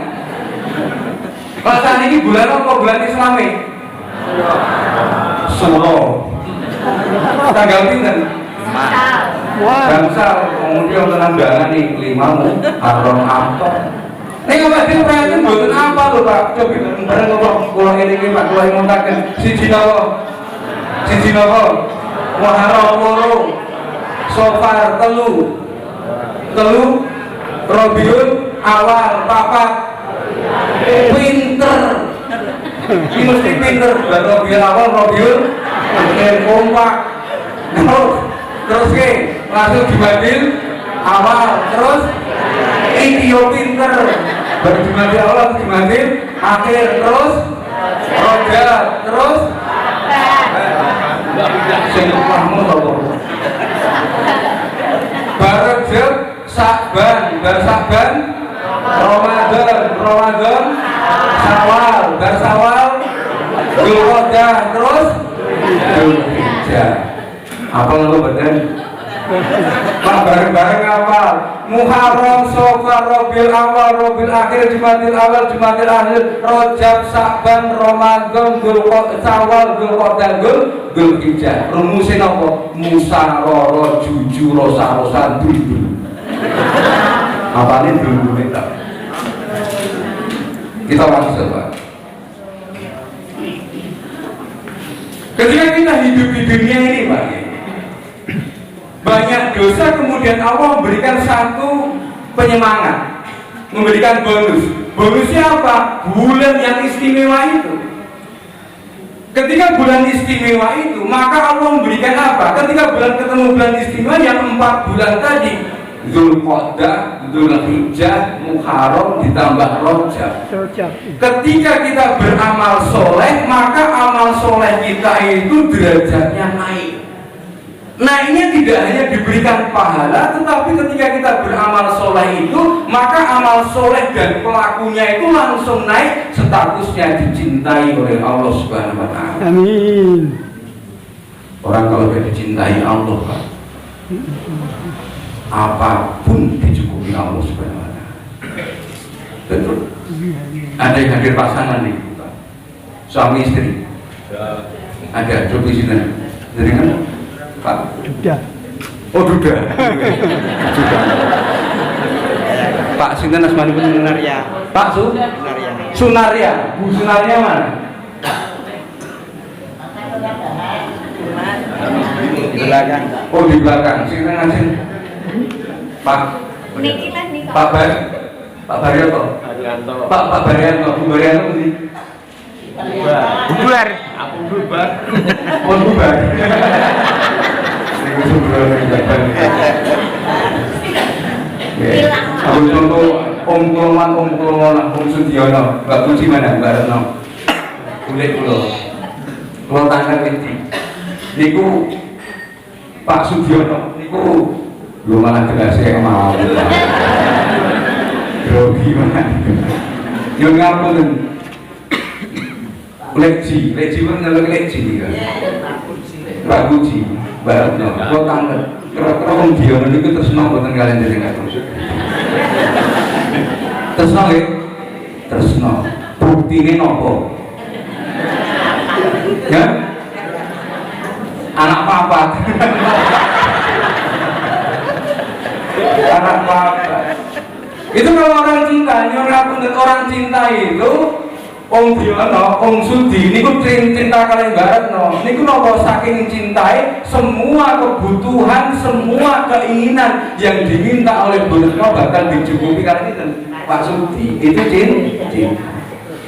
Pak saat ini bulan apa? Bulan Islami? Suro. Tanggal pinten? Bangsa kemudian penandangan nih 5 Haron Amtor. Ini kemudian perhatian buatan apa lho Pak? Coba bareng kok kula ini Pak, kula ngontaken siji napa? Muharram loro, Safar telu, Rabiul Awal papat. Pinter. Ini mesti pinter. Rabiul Awal, Rabiul kompak. Terus ke langsung Jumadil awal, terus Etio pinter baru Jumadil awal, Jumadil akhir, terus Rojab, terus Mahmud apa? Barajab, Sakban, Barsakban, Ramadan, Syawal, Barsawal, Dzulqa'dah, terus Dzulhijjah. Apa lu badan? Pak bareng-bareng apa? Muharram, Safar, Rabiul Awal, Rabiul Akhir, Jumadil Awal, Jumadil Akhir, Rajab, Sakban, Ramadan, Syawal, Dzulqa'dah, Dzulhijjah. Rumusnya apa? Musaroro, jujur, rosa-rosa, dulu. Apa ini dulu kita? Kita langsung Pak. Ketika kita hidup di dunia ini Pak, banyak dosa, kemudian Allah memberikan satu penyemangat, memberikan bonus. Bonusnya apa? Bulan yang istimewa itu. Ketika bulan istimewa itu, maka Allah memberikan apa? Ketika ketemu bulan istimewa yang 4 bulan tadi, Dzulqa'dah, Dzulhijjah, Muharram ditambah Rajab. Ketika kita beramal soleh, maka amal soleh kita itu derajatnya naik. Naiknya tidak hanya diberikan pahala, tetapi ketika kita beramal soleh itu, maka amal soleh dan pelakunya itu langsung naik, statusnya dicintai oleh Allah Subhanahu wa Ta'ala. Amin. Orang kalau sudah dicintai Allah, Pak, apapun dicukupi Allah Subhanahu wa Ta'ala. Betul. Ada yang hadir pasangan nih, Pak, suami istri. Ada, coba sini. Jadi kan? Pak. Duda. Oh duda. Pak sinten asmanipun Sunaria. Pak Sunaria. Bu Sunaria mana? Di belakang. Oh di belakang. Sinten ngajen? Pak. Niki lah nih. Pak Baryoto. Pak Baryanto. Bu Baryanto sih. Bubar. Aku bubar. Pun bubar. Niku sebenarnya jaban. Aku contoh Om Kulongan, Om Sudiono, Mbak Puji mana, Mbak Retno. Kulit kulo tanggal ini. Niku Pak Sudiono, niku belum malah gelasnya mau. Grogi mana? Yo ngapunten. Leksi kan ngelok leksi nih kan. Pak Puji, Mbak Retno, kulo tanggal. Kira-kira Om Diono niku tresno mboten kalian jenengan. Tresno nggih? Tresno. Buktine napa? Ya? Anak papat. Anak papat. Itu kalau orang cinta, orang cinta itu Om Diono, Om Sudi, niku cinta kalian Mbak Retno. Niku nopo saking cintai semua kebutuhan, semua keinginan yang diminta oleh Bu Retno bakal dicukupi kalian itu Pak Sudi. Itu cinta.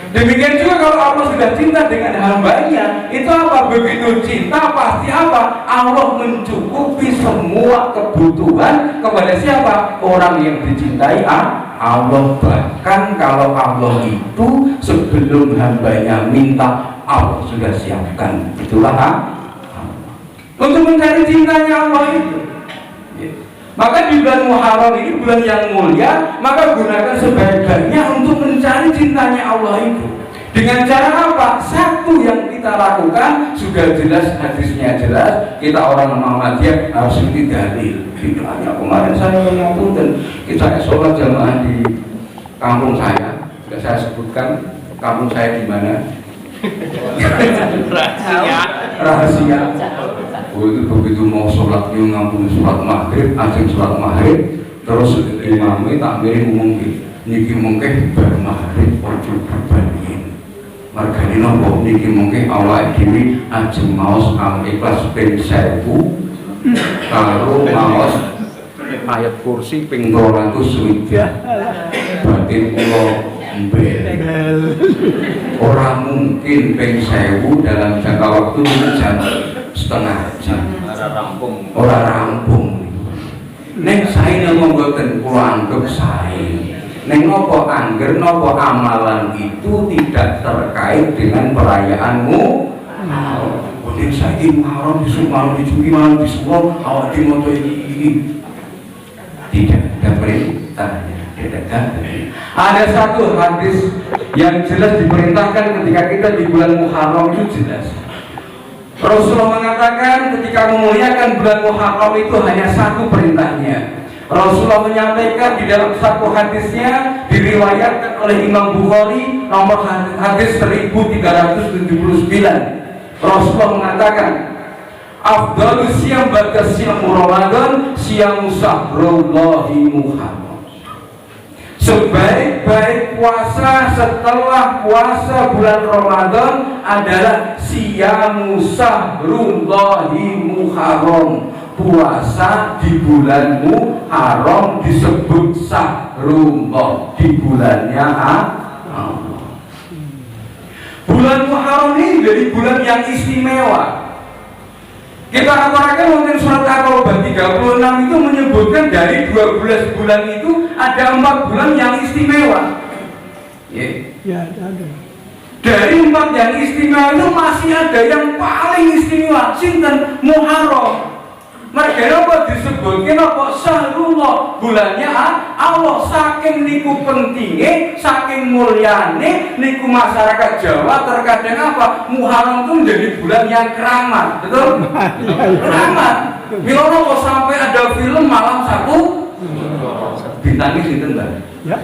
Demikian juga kalau Allah sudah cinta dengan hambanya, itu apa? Begitu cinta pasti apa? Allah mencukupi semua kebutuhan kepada siapa? Orang yang dicintai Allah. Bahkan kalau Allah itu sebelum hambanya minta, Allah sudah siapkan. Itulah untuk mencari cintanya Allah itu. Maka di bulan Muharram ini bulan yang mulia, maka gunakan sebaik-baiknya untuk mencari cintanya Allah itu. Dengan cara apa? Satu yang kita lakukan sudah jelas, hadisnya jelas. Kita orang Muhammadiyah harus ini dalil. Hanya kemarin saya mengaku dan kita sholat jamaah di kampung saya. Sudah saya sebutkan kampung saya di mana. Rahasia. Oh, itu begitu mau sholat yang ngampuni sholat maghrib, ajeng sholat maghrib, terus imamnya takmir ngomong niki mungkin bar maghrib ojo berbanding. Margane nopo niki mungkin awake dhewe ajeng maos kang ikhlas ping 1000 karo maos ayat kursi ping 200 batin kula embel. Orang mungkin ping 1000 dalam jangka waktu jam setengah jam. Ora rampung. Nek sae ngomong mboten kula anggap sae. Nek napa angger napa amalan itu tidak terkait dengan perayaanmu. Nek saiki Muharram disuruh malam dicuci malam disuruh awak dimoto iki. Tidak ada perintahnya. Ada satu hadis yang jelas diperintahkan ketika kita di bulan Muharram itu jelas. Rasulullah mengatakan ketika memuliakan bulan Muharram itu hanya satu perintahnya. Rasulullah menyampaikan di dalam satu hadisnya diriwayatkan oleh Imam Bukhari nomor hadis 1379. Rasulullah mengatakan, "Afdhalus siyam ba'da siyam Ramadan siyamu syahrullahi Muharram." Sebaik-baik puasa setelah puasa bulan Ramadan adalah siyamu syahrullahi Muharram. Puasa di bulan Muharram disebut syahrullah, di bulannya Allah. Bulan Muharram ini jadi bulan yang istimewa. Kita akan mungkin surat Al-Qur'an 36 itu menyebutkan dari 12 bulan itu ada 4 bulan yang istimewa. Ya, ada. Dari 4 yang istimewa itu masih ada yang paling istimewa, sinten Muharram. Mereka apa disebutkan apa syahrullah, bulannya Allah. Saking niku pentingnya, saking mulyane niku masyarakat Jawa terkadang apa Muharram itu menjadi bulan yang keramat, betul? Keramat. Mila apa sampai ada film malam satu bintangnya sinten Mbak? Ya.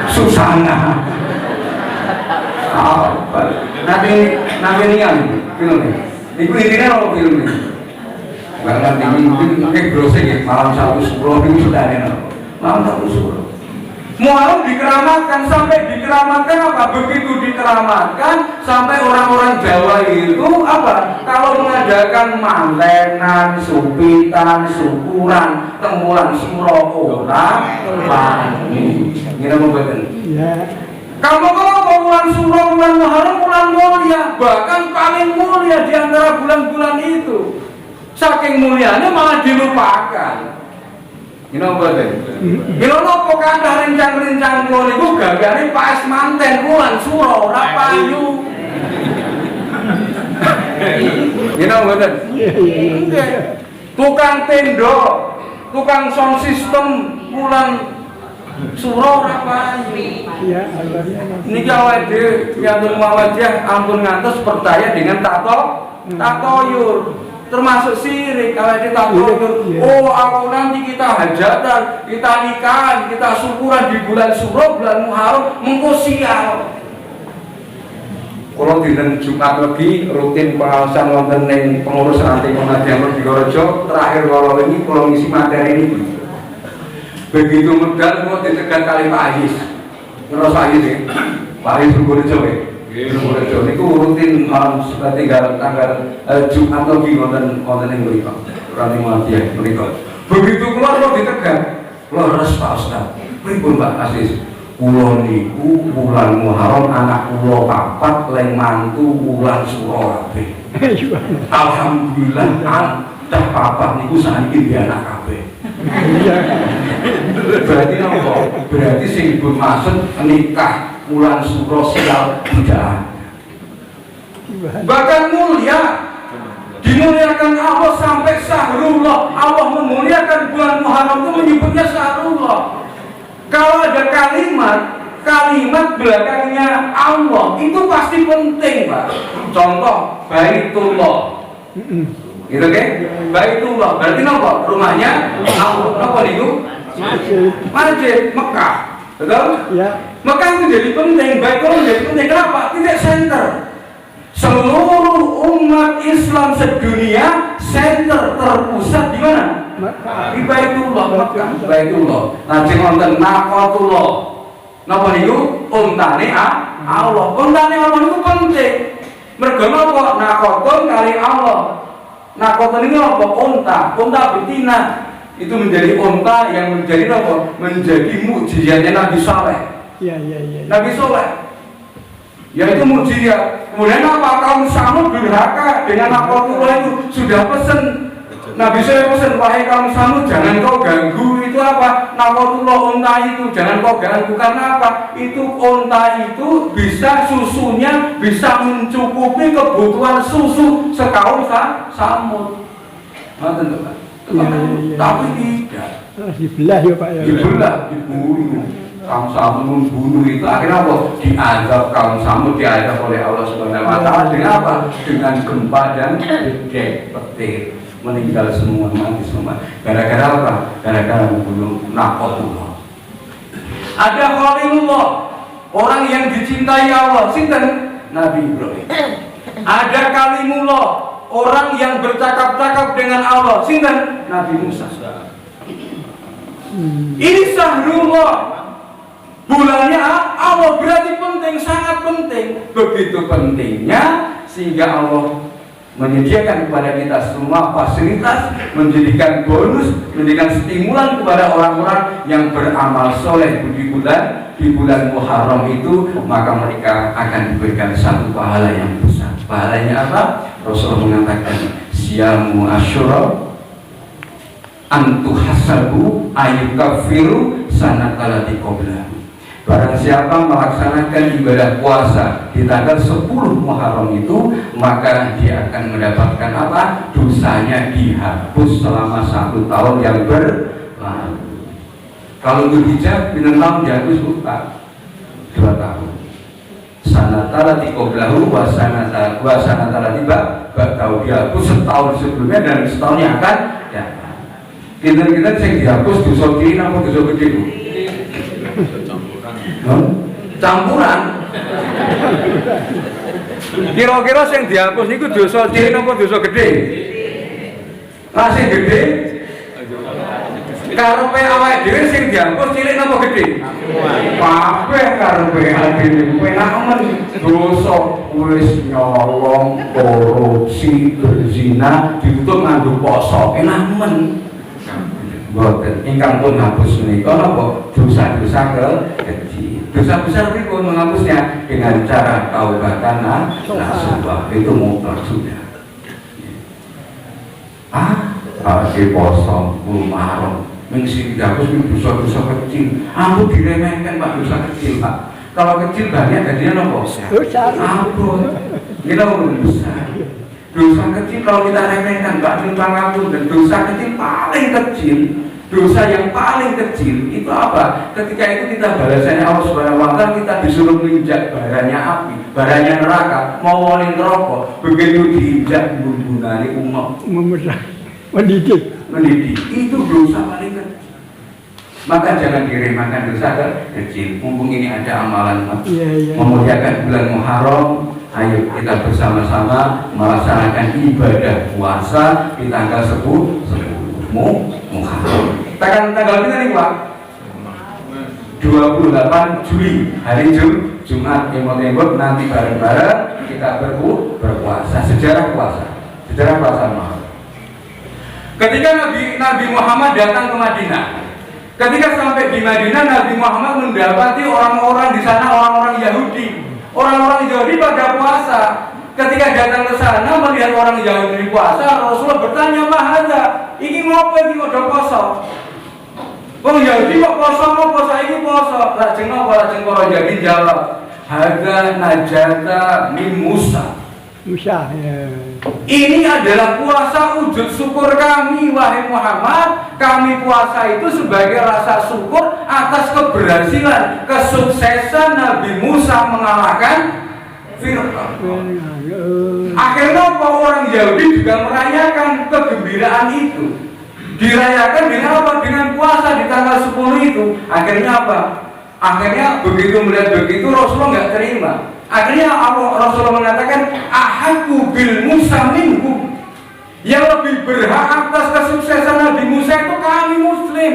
Susana. Apa? Nanti ini kan film ini. Niku intinya apa film ini? Bahkan ini mungkin browsing ya, malam 1.10 itu sudah ada malam 1.10. Muharram dikeramatkan, sampai dikeramatkan apa? Begitu dikeramatkan sampai orang-orang Jawa itu apa? Kalau mengadakan mantenan, supitan, syukuran, temuan suro orang wani. Ngira mboten? Ya. Kamu kalau bulan Suro, bulan Muharram, bulan mulia, bahkan paling mulia di antara bulan-bulan itu. Saking mulianya malah dilupakan. Ini apa deh? Bila nopo kanda rencang-rencang kulo niku gagane pas manten bulan Suro, ora payu. Ini apa deh? Tukang tendo, tukang sound system bulan Suro ora payu. Iya, alurnya. Niki awake dhewe nyantun Muhammadiyah ampun ngantos percaya dengan tatoyur. Termasuk sirik awake dhewe tatoyur. Oh, aku nanti kita hajatan, kita nikahan, kita syukuran di bulan Suro, bulan Muharram, mengko sial. Kalau dinten Jumat lagi rutin pengawasan wonten ning pengurus ranting Muhammadiyah Digorejo, terakhir kalau ini kalau ngisi materi ini. Begitu medal mau ditekan kali Pak Ayis. Terus Ayis ya. Pak Ayis Digorejo ya. Digorejo niku rutin tinggal tanggal Jumat lagi wonten ning mriku. Ranting Muhammadiyah mriku. Begitu keluar mau ditekan. Keluar res Pak Ustaz. Pripun Pak Ayis? Kulo niku bulan Muharram anak kulo papat leng mantu bulan Suro kabeh. Alhamdulillah dah papat niku saniki di anak kabeh. Berarti napa? Berarti sing bermaksud nikah bulan Suro sial budaan. Bahkan mulia dimuliakan Allah sampai Syahrullah. Allah memuliakan bulan Muharram itu menyebutnya Syahrullah. Kalau ada kalimat belakangnya Allah itu pasti penting, Pak. Contoh Baitullah. Gitu kan? Baitullah berarti apa? Rumahnya Allah. Apa itu? Masjid Mekah. Betul? Ya. Mekah itu jadi penting, Baitullah jadi penting. Kenapa? Tidak center. Seluruh umat Islam sedunia center terpusat di mana? Di Baitullah, Mekah, Baitullah. Nanti nonton Naqatullah. Napa niku? Untane Allah. Untane Allah niku penting. Mergo napa? Naqatun kali Allah. Naqatun ini apa? Unta betina. Itu menjadi unta yang menjadi apa? Menjadi mukjizatnya Nabi Saleh. Iya. Nabi Saleh. Yaitu mukjizat. Kemudian apa? Kaum Samud durhaka dengan Naqatullah itu sudah pesen. Nabi saya pesan, wahai kaum Samud, jangan kau ganggu itu apa? Naqatullah unta itu, jangan kau ganggu. Karena apa? Itu unta itu bisa susunya bisa mencukupi kebutuhan susu sekaum Samud. Tentu kan? Tapi tidak. Dibelah ya Pak ya. Dibelah, dibunuh. Kaum Samud membunuh itu akhirnya apa? Diazab kaum Samud, diazab oleh Allah Subhanahu Wa Taala dengan apa? Dengan gempa dan petir. Meninggal semua, mati semua. Gara-gara apa? Gara-gara membunuh Naqatullah. Ada Khalilullah, orang yang dicintai Allah, sinten? Nabi Ibrahim. Ada Kalimullah, orang yang bercakap-cakap dengan Allah, sinten? Nabi Musa. Ini Syahrullah. Bulannya Allah berarti penting, sangat penting. Begitu pentingnya sehingga Allah menyediakan kepada kita semua fasilitas, menjadikan bonus, menjadikan stimulan kepada orang-orang yang beramal soleh di bulan Muharram itu, maka mereka akan diberikan satu pahala yang besar. Pahalanya apa? Rasulullah mengatakan, siyamu asyura antuhasabu ayukafiru sanatalati qoblahu. Barang siapa melaksanakan ibadah puasa di tanggal 10 Muharram itu, maka dia akan mendapatkan apa? Dosanya dihapus selama 1 tahun yang berlalu. Kalau Dzulhijjah bintang tahun dihapus 2 tahun. Sanatala tiqoblahu wa sanatala tiba ba'dahu, dihapus setahun sebelumnya dan setahun yang akan datang. Kita yang dihapus dosa kiri apa dosa gede? Campuran. Kira-kira sing dihapus niku dosa cilik apa dosa gede? Sing gede. Karepe awake dhewe sing dihapus cilik apa gede? Kabeh karepe dhewe penak men dosa wis nyolong, korupsi, berzina ditutup nganggo poso enak men. Boten ingkang pun hapus menika napa dosa-dosa kecil. Dosa besar pripun menghapusnya dengan cara taubatan nasuha. Itu mutlak sudah. Di poso Muharram mengisi dihapus dosa-dosa kecil. Ampun diremehkan Pak, dosa kecil Pak. Kalau kecil banyak jadinya nopo? Dosa. Ampun. Kita urusan besar. Dosa kecil kalau kita remehkan Pak, timbang ampun. Dan dosa kecil paling kecil, dosa yang paling kecil itu apa? Ketika itu kita balasannya Allah Subhanahu wa Ta'ala, kita disuruh menginjak baranya api, baranya neraka, mau wolin rokok, begitu diinjak bumbunane umat. Mendidik. Itu dosa paling kecil. Maka jangan diremehkan dosa kecil. Mumpung ini ada amalan memuliakan bulan Muharram, ayo kita bersama-sama melaksanakan ibadah puasa di tanggal 10 Muharram. Tanggal kita nih Pak, 28 Juli hari Jumat. Emot-emot nanti bareng-bareng kita berpuasa. Sejarah puasa Muharram. Ketika Nabi Muhammad datang ke Madinah, ketika sampai di Madinah, Nabi Muhammad mendapati orang-orang di sana, orang-orang Yahudi. Orang-orang Yahudi pada puasa. Ketika datang ke sana melihat orang Yahudi puasa, Rasulullah bertanya, "Mahadza? Iki ngopo iki kok poso?" Wong Yahudi kok poso iki poso. Lajeng para Yahudi jawab, "Hadza najata min Musa." Musa, ya. Ini adalah puasa wujud syukur kami, wahai Muhammad. Kami puasa itu sebagai rasa syukur atas keberhasilan, kesuksesan Nabi Musa mengalahkan Fir'aun. Akhirnya orang Yahudi juga merayakan kegembiraan itu. Dirayakan dengan apa? Dengan puasa di tanggal 10 itu. Akhirnya apa? Akhirnya begitu melihat begitu Rasulullah nggak terima. Akhirnya Rasulullah mengatakan, "Ahaku bil Musa minhum." Yang lebih berhak atas kesuksesan Nabi Musa itu kami Muslim,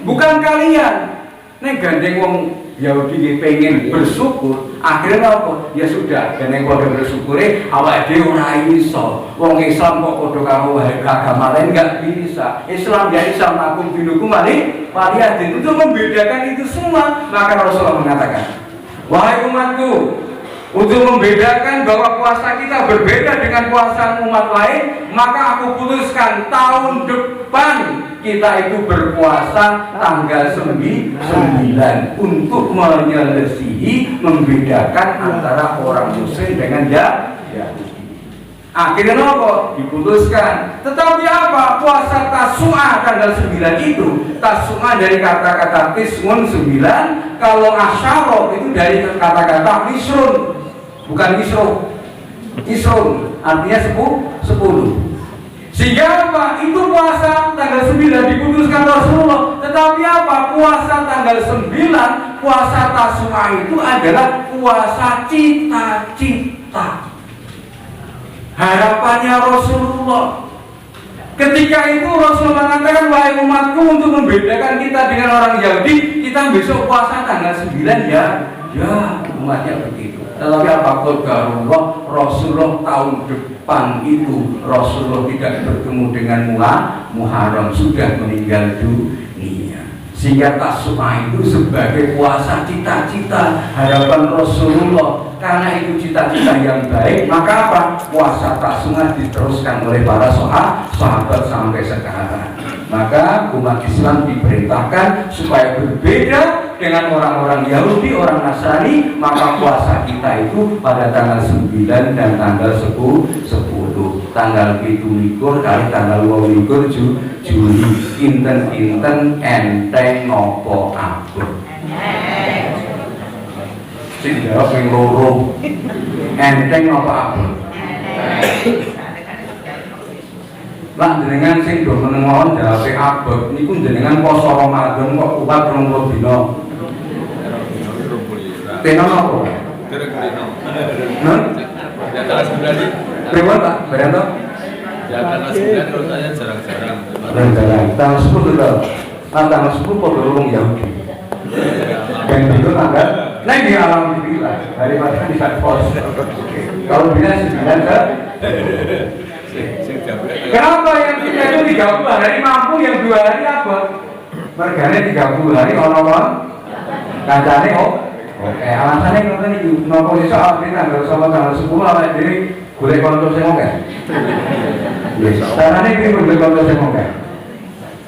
bukan kalian. Nek gandeng wong Yahudi pengen bersyukur, akhirnya apa? Ya sudah, gandeng kode bersyukure awake dhewe ora iso. Wong Islam kok padha karo agama lain enggak bisa. Islam ya Islam, akum dinukum waliyadin. Untuk membedakan itu semua, maka Rasulullah mengatakan, "Wahai umatku, untuk membedakan bahwa puasa kita berbeda dengan puasa umat lain, maka aku putuskan tahun depan kita itu berpuasa tanggal 9 untuk menyelesaikan membedakan antara orang Muslim dengan Yahudi." Akhirnya apa? Diputuskan. Tetapi apa? Puasa Tasu'a tanggal 9 itu. Tasu'a dari kata-kata Tismun 9. Kalau Asyara itu dari kata-kata Isrun. Bukan Isrun, artinya 10. Sehingga apa? Itu puasa tanggal 9 diputuskan Rasulullah. Tetapi apa? Puasa tanggal 9, puasa Tasu'a itu adalah puasa cita-cita, harapannya Rasulullah. Ketika itu Rasulullah mengatakan, "Wahai umatku, untuk membedakan kita dengan orang Yahudi, kita besok puasa tanggal 9 ya." Ya, umatnya begitu. Tetapi apa qadarullah, Rasulullah tahun depan itu Rasulullah tidak bertemu dengan Muharram, sudah meninggal dunia. Sehingga Tasu'a itu sebagai puasa cita-cita, harapan Rasulullah. Karena itu cita-cita yang baik, maka apa? Puasa Tasu'a diteruskan oleh para sahabat sampai sekarang. Maka umat Islam diperintahkan supaya berbeda dengan orang-orang Yahudi, orang Nasrani. Maka puasa kita itu pada tanggal 9 dan tanggal 10. Tanggal 17 kali tanggal 22 Juli. Inten-inten enteng nopo abot. Sing jawab yang loro. Enteng nopo abot. Lah jenengan sing do meneng mawon jawabe abot niku jenengan poso Ramadan kok kuat 20 dina. Teno napa? Ya tanggal 9 Berapa Pak? Berapa? ya tanggal 9 kalau saya jarang-jarang. Jarang-jarang. Tanggal 10 lho. Tanggal 10 kok dorong Yahudi. Dan itu tanggal nah di alhamdulillah daripada di pos. Kalau bila 9 ke kenapa yang kita itu 30 hari mampu, yang 2 hari apa? Mergane 30 hari ono apa? Kancane oke, alasannya ngoten iki. Napa iso awake tanggal 9 tanggal 10 awake dhewe golek kanca sing oke. Wis, carane iki golek kanca sing oke.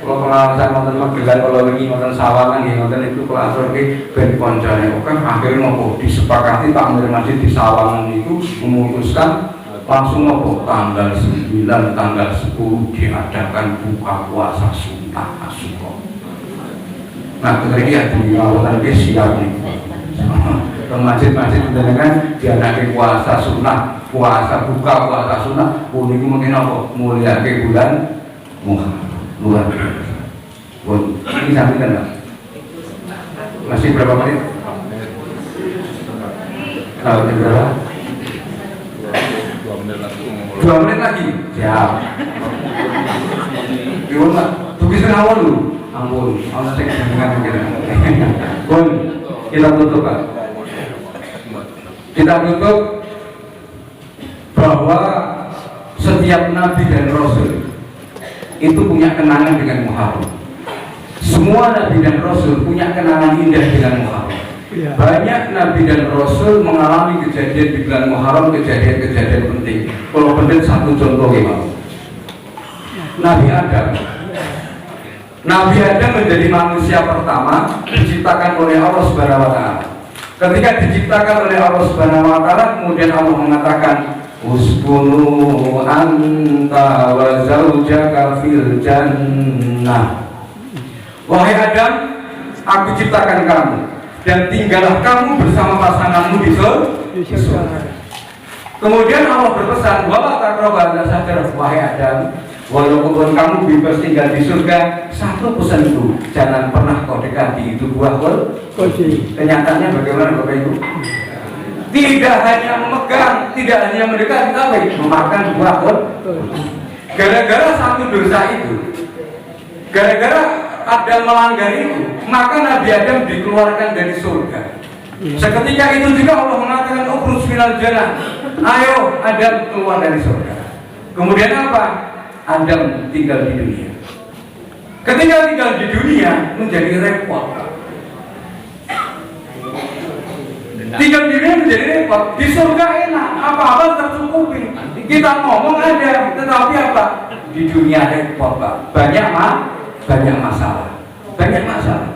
Kalau pengalaman nonton Magelang, kalau lagi nonton Sawangan, nonton itu kalau aturke ben koncone oke, akhirnya nopo disepakati takmir masjid di Sawangan itu memutuskan langsung nopo tanggal 9, tanggal 10 diadakan buka puasa sunnah Asyura. Nah, kemudian di awal dia siap nih. Ke masjid-masjid itu kan diadakan puasa sunnah, puasa buka puasa sunnah. Ini mungkin apa? Mulai ke bulan Muharram. Luar biasa. Ini sampaikan Pak. Masih berapa menit? Kalau berapa? 2 menit lagi. 2 menit lagi. Siap. Gimana Pak? Tugas awal dulu. Ampun, Allah saya dengan kita. Pun kita tutup Pak. Kita tutup bahwa setiap nabi dan rasul itu punya kenangan dengan Muharram. Semua nabi dan rasul punya kenangan indah dengan Muharram. Ya. Banyak nabi dan rasul mengalami kejadian di bulan Muharram, kejadian-kejadian penting. Kalau penting satu contoh ya, Nabi Adam. Nabi Adam menjadi manusia pertama diciptakan oleh Allah Subhanahu wa taala. Ketika diciptakan oleh Allah Subhanahu wa taala, kemudian Allah mengatakan uskunu anta wa zaujaka fil jannah. Wahai Adam, aku ciptakan kamu dan tinggallah kamu bersama pasanganmu di surga. Kemudian Allah berpesan, wala taqrabu hadza, wahai Adam, walaupun kamu bebas tinggal di surga, satu pesan itu, jangan pernah kau dekati itu buah kursi. Kenyataannya bagaimana Bapak Ibu? Tidak hanya memegang, tidak hanya mendekati, tapi memakan buah kursi. Gara-gara satu dosa itu, gara-gara Adam melanggar itu, maka Nabi Adam dikeluarkan dari surga. Seketika itu juga Allah mengatakan ukhruj minal jannah. Ayo Adam keluar dari surga. Kemudian apa? Adam tinggal di dunia. Ketika tinggal di dunia menjadi repot. Tinggal di dunia menjadi repot. Di surga enak, apa-apa tercukupi. Kita ngomong ada, tetapi apa? Di dunia repot Pak. Banyak masalah. Banyak masalah.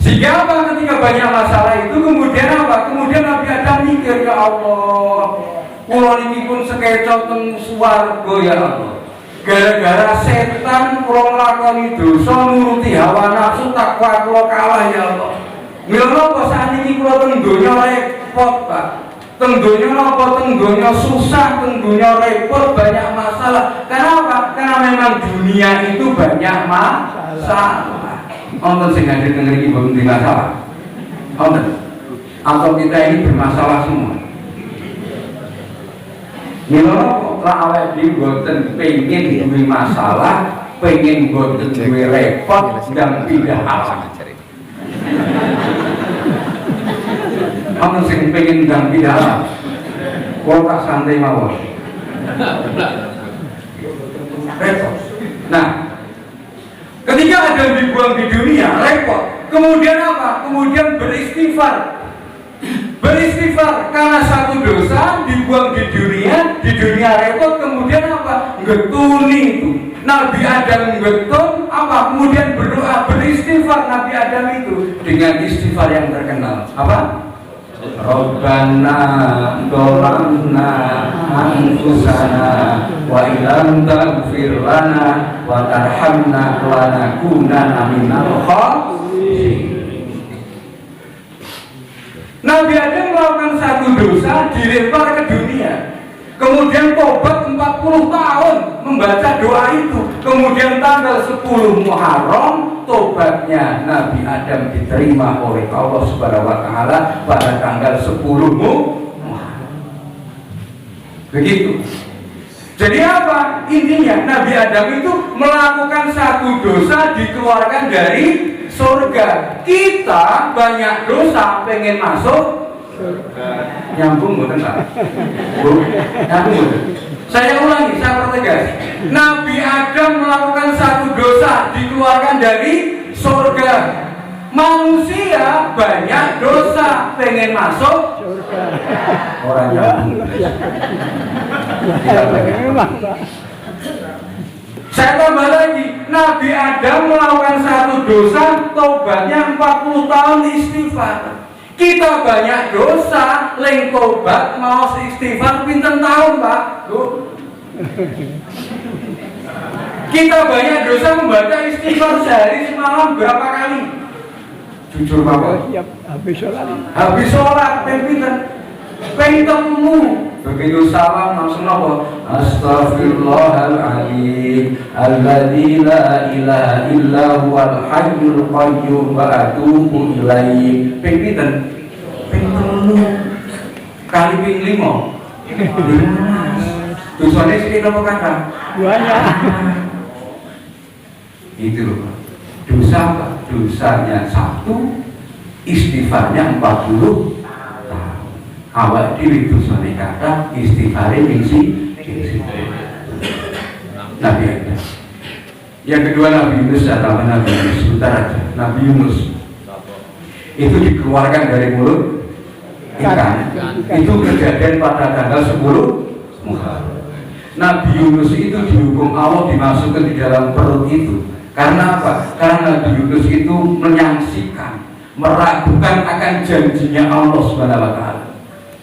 Sehingga apa? Ketika banyak masalah itu kemudian apa? Kemudian Nabi Adam mikir, ya Allah, kula niki pun sekeco teng swarga ya Allah. Gara-gara setan kula nglakoni dosa nuruti hawa nafsu takwa kula kalah ya Allah. Mila napa sakniki kula teng donya repot, Pak. Teng donya napa? Teng donya susah, teng donya repot, banyak masalah. Kenapa? Karena memang dunia itu banyak masalah. Nonton sing hadir dengan ini belum masalah. Nonton. Atau kita ini bermasalah semua. Mila napa awake dhewe boten pengin duwe masalah, pengin boten duwe repot dan pindah alam. Kamu sing pengen dan pindah kok tak santai mawon. Repot. Nah, ketika ada dibuang di dunia, repot. Kemudian apa? Kemudian beristighfar. Beristighfar karena satu dosa dibuang di dunia repot. Kemudian apa? Getuni itu. Nabi Adam getun apa? Kemudian berdoa beristighfar Nabi Adam itu dengan istighfar yang terkenal. Apa? Rabbana dolamna anfusana wa ilam taghfir lana wa tarhamna lanakunanna minal khasirin. Nabi Adam melakukan satu dosa, dilempar ke dunia. Kemudian tobat 40 tahun membaca doa itu. Kemudian tanggal 10 Muharram tobatnya Nabi Adam diterima oleh Allah Subhanahu wa taala pada tanggal 10 Muharram. Begitu. Jadi apa? Intinya Nabi Adam itu melakukan satu dosa dikeluarkan dari surga. Kita banyak dosa pengen masuk nyambung bukan Pak? Bu, nyambung bukan? Saya ulangi, saya pertegas. Nabi Adam melakukan satu dosa dikeluarkan dari surga. Manusia banyak dosa, pengen masuk surga. orang Ya, yang ya. Kita belajar. Memang, Pak. Saya tambah lagi, Nabi Adam melakukan satu dosa, tobatnya 40 tahun istighfar. Kita banyak dosa, leng tobat mau istighfar pinten tahun, Pak. Tuh. Kita banyak dosa membaca istighfar sehari semalam berapa kali? Jujur Bapak. Siap habis sholat. Habis sholat, pinten temu. Begitu salam langsung apa? Astaghfirullahaladzim alladzi la ilaha illa huwal hayyul qayyum wa atubu ilaihi. Pinten temu kali ping 5. Dosane sithik napa kata? Banyak. Itu loh Pak. Dosa apa? Dosanya 1, istighfarnya 40 tahun. Awak dhewe dosane kata, istighfare mingsi. Nabi Adam. Yang kedua Nabi Yunus atau Nabi Yunus, sebentar aja. Nabi Yunus itu dikeluarkan dari mulut ikan. Itu kejadian pada tanggal 10 Muharram. Nabi Yunus itu dihukum Allah dimasukkan di dalam perut itu. Karena apa? Karena Nabi Yunus itu menyaksikan, meragukan akan janjinya Allah Subhanahu wa taala.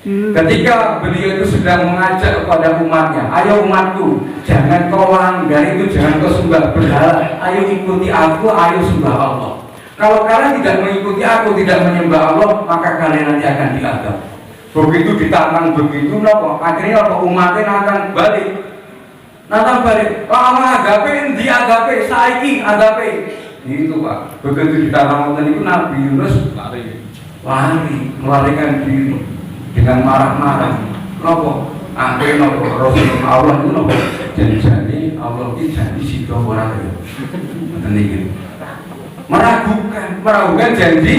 Ketika beliau itu sedang mengajak kepada umatnya, ayo umatku, jangan kau langgar itu, jangan kau sembah berhala, ayo ikuti aku, ayo sembah Allah. Kalau kalian tidak mengikuti aku, tidak menyembah Allah, maka kalian nanti akan diazab. Begitu ditantang begitu, nopo akhirnya nopo umatnya akan balik. Nantang balik, Allah agape, dia agape, saiki agape. Itu Pak. Begitu ditantang itu Nabi Yunus lari, melarikan diri dengan marah-marah. Nopo? Akhirnya nopo Rasulullah Allah itu nopo? Janji Allah itu janji sido orang itu. Ini meragukan janji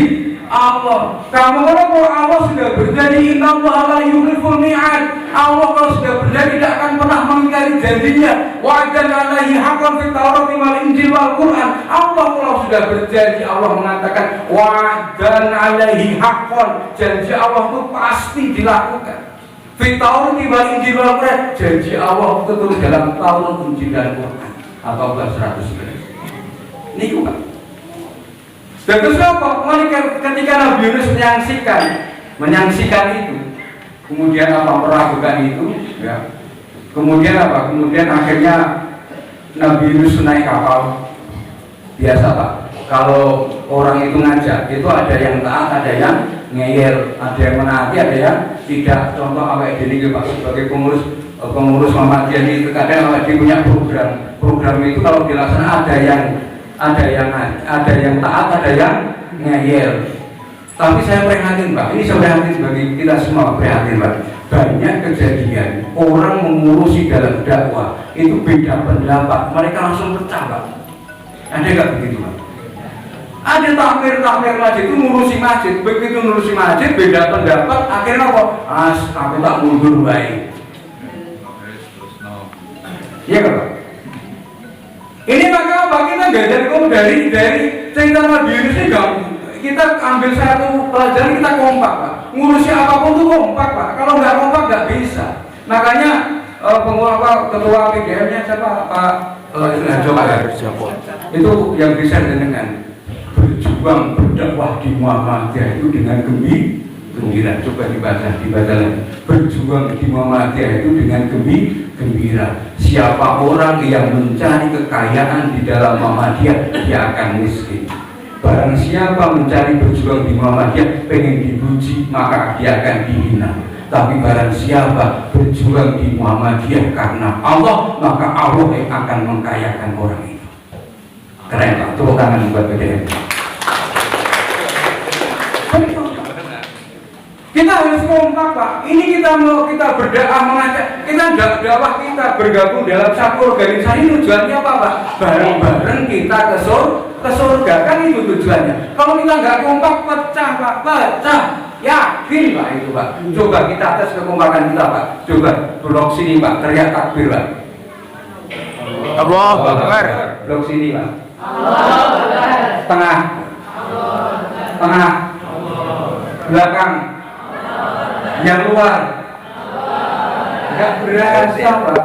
Allah. Kamu kalau Allah sudah berjanji, Inna Allah la yukhliful mi'ad. Allah kalau sudah berjanji tidak akan pernah mengingkari janjinya. Wa'adan alaihi haqqan fit Taurat wal Injil wal Quran. Allah kalau sudah berjanji, Allah mengatakan wa'adan alaihi haqqan. Janji Allah itu pasti dilakukan. Fit Taurat wal Injil wal Quran. Janji Allah itu dalam Taurat, Injil dan Quran. Atau 100. Ini juga. Dan terus apa? Ketika Nabi Yunus menyaksikan itu, kemudian apa? Meragukan itu, ya. Kemudian apa? Kemudian akhirnya Nabi Yunus naik kapal. Biasa Pak, kalau orang itu ngajak, itu ada yang taat, ada yang ngeyel, ada yang menaati, ada yang tidak. Contoh awake dhewe Pak, sebagai pengurus Muhammadiyah itu kadang awake dhewe punya program itu kalau dilaksanakan ada yang taat, ada yang ngeyel. Tapi saya prihatin Pak, ini saya prihatin bagi kita semua, prihatin Pak. Banyak kejadian orang mengurusi dalam dakwah itu beda pendapat, mereka langsung pecah Pak. Ada nggak begitu Pak? Ada takmir masjid itu ngurusi masjid, begitu ngurusi masjid beda pendapat, akhirnya apa? Aku tak mundur baik. Iya kan Pak? Ini maka apa? Kita belajar dari cerita Nabi Yunus ini kita ambil satu pelajaran, kita kompak Pak. Ngurusi apapun itu kompak Pak. Kalau nggak kompak nggak bisa. Makanya ketua PGM-nya siapa Pak? Itu yang bisa dengan berjuang berdakwah di Muhammadiyah itu dengan gembira. Coba dibaca lagi. Berjuang di Muhammadiyah itu dengan gembira. Siapa orang yang mencari kekayaan di dalam Muhammadiyah, dia akan miskin. Barang siapa mencari berjuang di Muhammadiyah pengen dipuji, maka dia akan dihina. Tapi barang siapa berjuang di Muhammadiyah karena Allah, maka Allah yang akan mengkayakan orang itu. Keren Pak, tepuk tangan buat PDM. Kita harus kompak Pak. Ini kita berdakwah mengajak, kita dakwah kita bergabung dalam satu organisasi. Tujuannya apa Pak? Bareng-bareng kita ke surga, kan itu tujuannya. Kalau kita nggak kompak pecah Pak, pecah. Yakin Pak itu Pak. Coba kita tes kekompakan kita Pak. Coba blok sini Pak, teriak takbir Pak. Allahu Akbar. Blok sini Pak. Allahu Akbar. Tengah. Tengah. Belakang. Yang luar. Enggak berasa, Pak.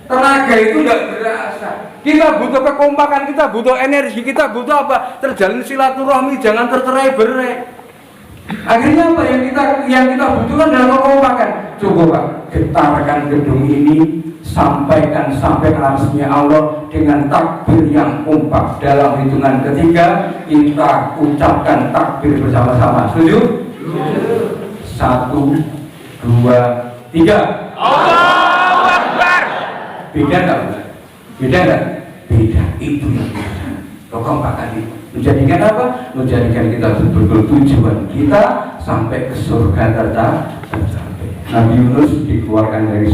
Tenaga itu enggak berasa. Kita butuh kekompakan, kita butuh energi, kita butuh apa? Terjalin silaturahmi, jangan tercerai-berai. Akhirnya apa yang kita butuhkan adalah kekompakan. Coba Pak, getarkan gedung ini, sampaikan sampai arsy-Nya Allah dengan takbir yang kompak. Dalam hitungan ketiga kita ucapkan takbir bersama-sama. Setuju? 1, 2, 3. Allahu Akbar. Beda nggak? Beda nggak? Beda. Itu yang beda. Kekompakan itu menjadikan apa? Menjadikan kita betul-betul tujuan kita sampai ke surga tercapai. Nabi Yunus dikeluarkan dari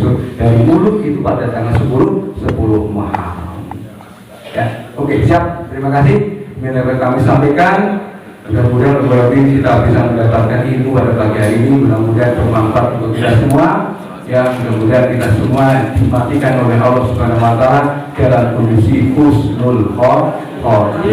mulut itu pada tanggal 10 Muharram. Ya, oke, siap. Terima kasih. Ini yang kami sampaikan. Mudah-mudahan kita bisa mendapatkan ilmu pada pagi hari ini. Mudah-mudahan bermanfaat untuk kita semua. Ya, mudah-mudahan kita semua dimatikan oleh Allah Subhanahu wa Ta'ala dalam kondisi husnul khotimah.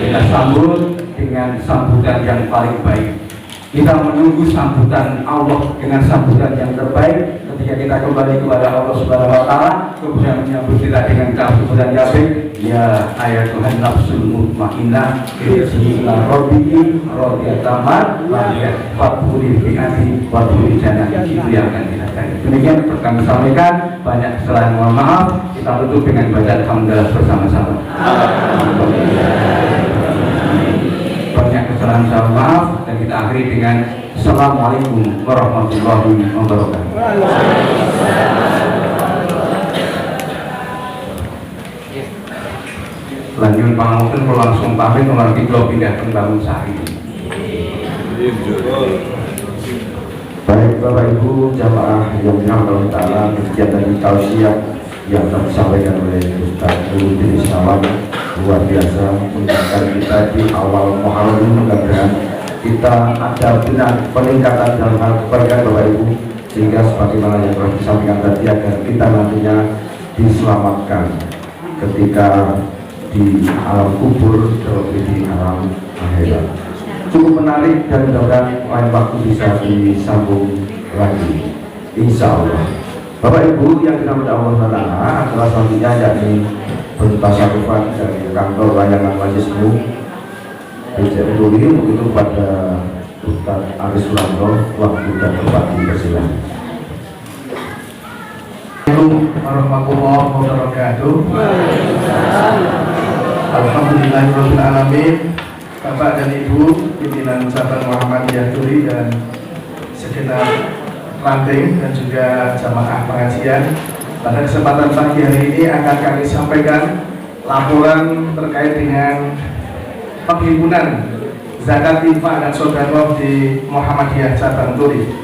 Kita sambut dengan sambutan yang paling baik. Kita menunggu sambutan Allah dengan sambutan yang terbaik ketika kita kembali kepada Allah Subhanahu wa Ta'ala, kemudian menyambut kita dengan sambutan yang baik. Ya ayatuhan nafsul mutmainnah irji'i ila rabbiki radiyatan mardiyah fadkhuli fi ibadi wadkhuli jannati. Itu yang akan kita cari. Demikian kami sampaikan. Banyak kesalahan, mohon maaf. Kita tutup dengan bacaan hamdalah bersama-sama. Banyak kesalahan, mohon maaf, dan kita akhiri dengan Assalamualaikum warahmatullahi wabarakatuh. Lanjut pangapunten kalau langsung pamit mengerti kalau pindah ke Bangun Sari. Baik Bapak Ibu jamaah yang dirahmati Allah, kegiatan tausiah yang telah disampaikan oleh Ustaz Nurdin Ismawan luar biasa mengingatkan kita di awal Muharram ini. Mudah-mudahan kita ada benar peningkatan dalam hal kebaikan Bapak Ibu, sehingga sebagaimana yang telah disampaikan tadi agar kita nantinya diselamatkan ketika di alam kubur terlebih di alam akhirat. Cukup menarik dan mudah-mudahan lain waktu bisa disambung lagi, insya Allah. Bapak Ibu yang dirahmati Allah Taala, adalah selanjutnya yakni bertasarufan dari kantor layanan Majlismu BCM Turi untuk itu pada Ustaz Aris Suranto, waktu dan tempat dipersilakan. Assalamualaikum warahmatullahi wabarakatuh. Alhamdulillahirabbil alamin. Bapak dan Ibu pimpinan cabang Muhammadiyah Turi dan segenap ranting dan juga jamaah pengajian, pada kesempatan pagi hari ini akan kami sampaikan laporan terkait dengan penghimpunan zakat infak dan sedekah di Muhammadiyah cabang Turi.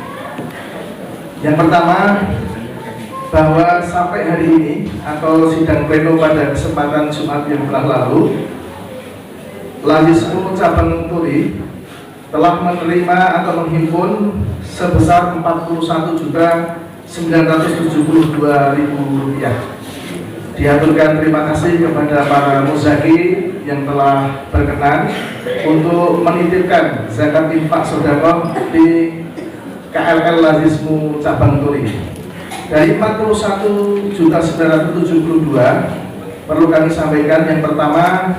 Yang pertama, bahwa sampai hari ini atau sidang pleno pada kesempatan Jumat yang telah lalu, Majlismu cabang Turi telah menerima atau menghimpun sebesar Rp41.972.000. Diaturkan terima kasih kepada para muzaki yang telah berkenan untuk menitipkan zakat infak sedekah di KLL Majlismu cabang Turi. Dari 41.972 perlu kami sampaikan, yang pertama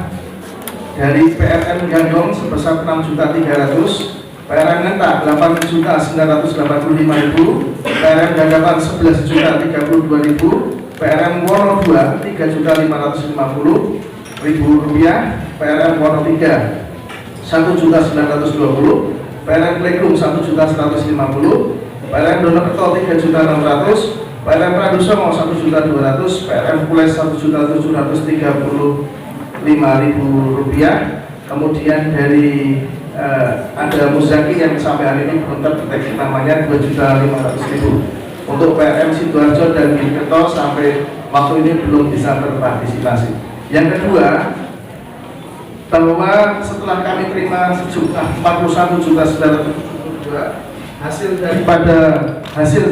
dari PRM Gandong sebesar 6.300.000, PRM Nenta 8.985.000, PRM Dadapan 11.032.000, PRM Wono 2 3.550.000 rupiah, PRM Wono 3 1.920.000, PRM Plekum 1.150.000, PRM Donokerto 3.600.000, PRM Pradusomo 1.200.000, PRM Pules 1.735.000 rupiah. Kemudian dari ada muzaki yang sampai hari ini belum terdeteksi namanya 2.500.000. Untuk PRM Sidoarjo dan Mojokerto sampai waktu ini belum bisa terpartisipasi. Yang kedua, bahwa setelah kami terima sejumlah 41.972 hasil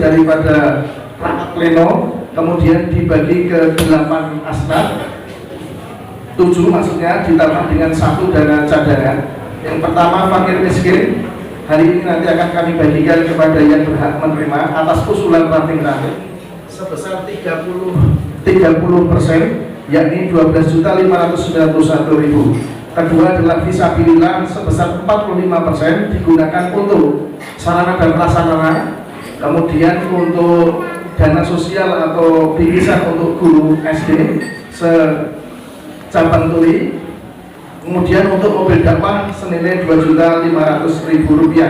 daripada rapat pleno, kemudian dibagi ke 8 asnaf. 7 maksudnya ditambah dengan 1 dana cadangan. Yang pertama fakir miskin, hari ini nanti akan kami bagikan kepada yang berhak menerima atas usulan ranting-ranting sebesar 30%, yakni 12.591.000. Kedua adalah fisabilillah sebesar 45% digunakan untuk sarana dan prasarana. Kemudian untuk dana sosial atau bingkisan untuk guru SD secabang tuli. Kemudian untuk mobil dakwah senilai Rp2.500.000.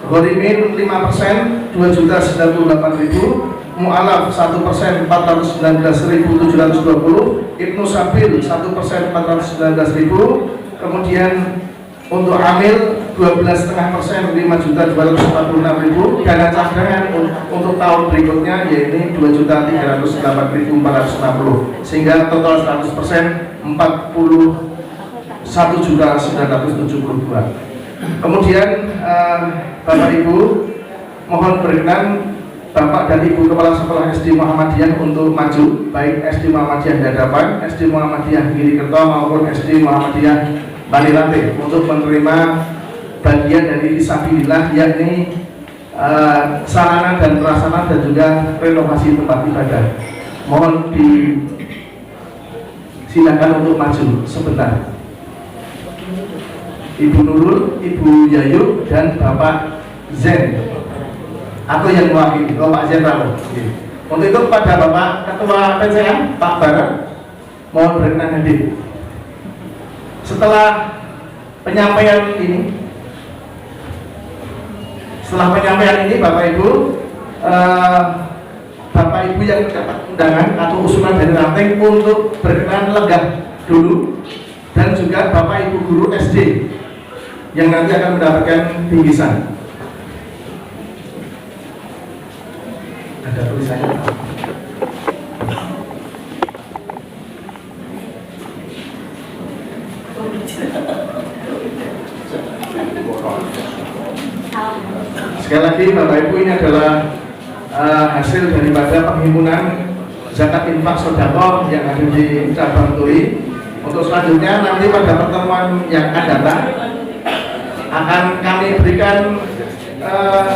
Ghorimin 5% 2.098.000. Mu'alaf 1% 419.720. Ibnu Sabil 1% 419.000. Kemudian untuk amil 12,5% 5.246.000. Dana cadangan untuk tahun berikutnya yaitu 2.308.460, sehingga total 100% 41.972. Kemudian Bapak Ibu mohon berkenan Bapak dan Ibu Kepala Sekolah SD Muhammadiyah untuk maju, baik SD Muhammadiyah Dadapan, SD Muhammadiyah Girikerto maupun SD Muhammadiyah Banirante, untuk menerima bagian dari fisabilillah, yakni sarana dan prasarana dan juga renovasi tempat ibadah. Mohon disilakan untuk maju sebentar. Ibu Nurul, Ibu Yayu, dan Bapak Zen atau yang mewakili, Bapak Zen Ramo. Untuk itu kepada Bapak Ketua PCM Pak Barat, mohon berkenan hadir. Setelah penyampaian ini, Bapak Ibu, Bapak Ibu yang mendapat undangan atau usulan dari ranting untuk berkenan lenggah dulu, dan juga Bapak Ibu guru SD yang nanti akan mendapatkan bingkisan. Ada tulisannya. Sekali lagi Bapak Ibu, ini adalah hasil daripada penghimpunan zakat infak sedekah yang ada di cabang Turi. Untuk selanjutnya nanti pada pertemuan yang akan datang akan kami berikan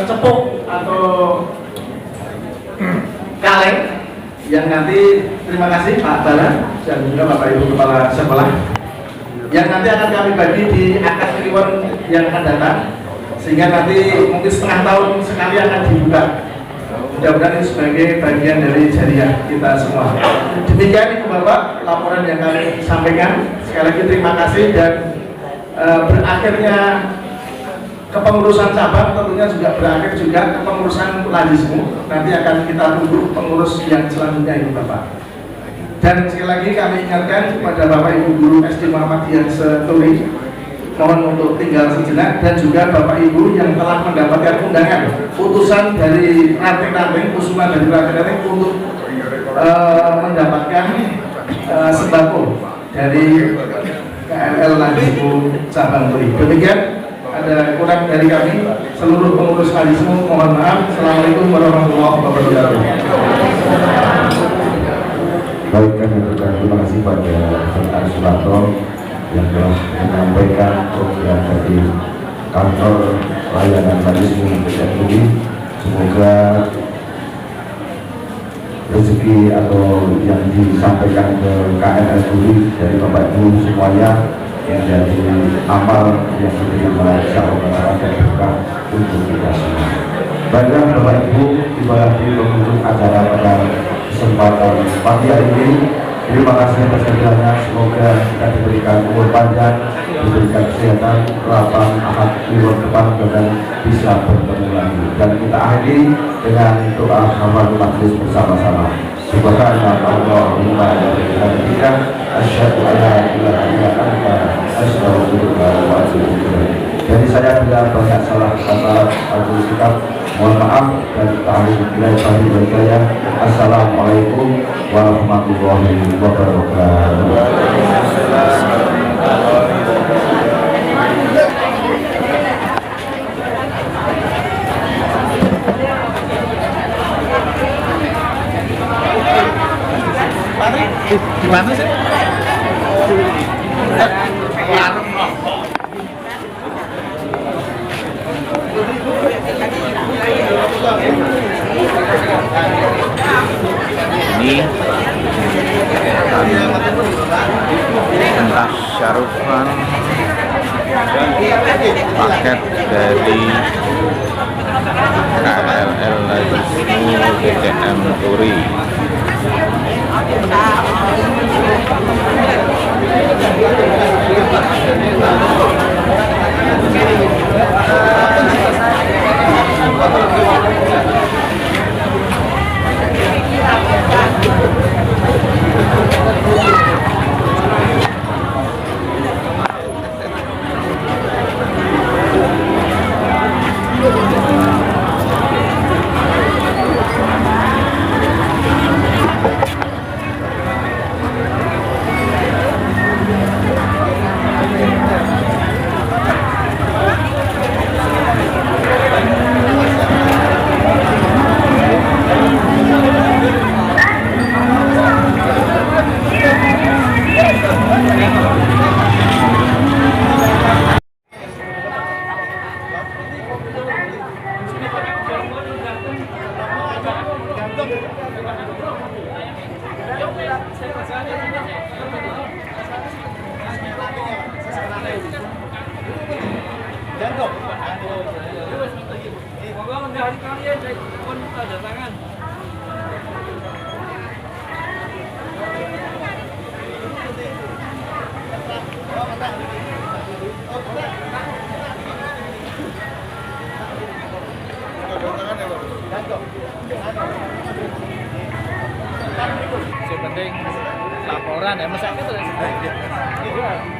cepuk atau kaleng yang nanti, terima kasih Pak Bala dan juga Bapak Ibu Kepala Sekolah, yang nanti akan kami bagi di akad kliwon yang akan datang, sehingga nanti mungkin setengah tahun sekali akan dibuka. Mudah-mudahan ini sebagai bagian dari jariah kita semua. Demikian Ibu Bapak laporan yang kami sampaikan. Sekali lagi terima kasih, dan berakhirnya kepengurusan cabang tentunya juga berakhir juga kepengurusan Ladismu. Nanti akan kita tunggu pengurus yang selanjutnya Ibu Bapak. Dan sekali lagi kami ingatkan kepada Bapak Ibu guru SD Muhammadiyah Seturi, mohon untuk tinggal sejenak, dan juga Bapak Ibu yang telah mendapatkan undangan utusan dari ranting-ranting, usulan dari ranting-ranting untuk mendapatkan sembako dari KLL Ladismu cabang Turi. Demikian, ada kurang dari kami seluruh pengurus Ladismu, mohon maaf. Assalamualaikum warahmatullahi wabarakatuh. Baik, kami ucapkan terima kasih pada Sultan Sularto yang telah menyampaikan program dari kantor layanan Ladismu PCMUI. Semoga rezeki atau yang disampaikan ke KNL Turi dari Bapak Ibu semuanya yang jadi amal yang diterima insyaallah dan berkah untuk kita semua. Baiklah Bapak Ibu, tiba di penghujung acara pada kesempatan pagi hari ini. Terima kasih atas kerjanya. Semoga kita diberikan umur panjang, diberikan kesehatan, lapang, ahad, kliwon depan, dan bisa bertemu lagi. Dan kita akhiri dengan doa hafatul majlis bersama-sama. Subhanallahumma wa bihamdika asyhadu an la ilaha illa anta astaghfiruka wa atubu ilaik. Jadi saya bila banyak salah kata atau sikap, mohon maaf dan ta'ala. Assalamualaikum warahmatullahi wabarakatuh. Gimana sih? KLL Laismu BCM Turi. Yang penting laporan ya, masaknya terus.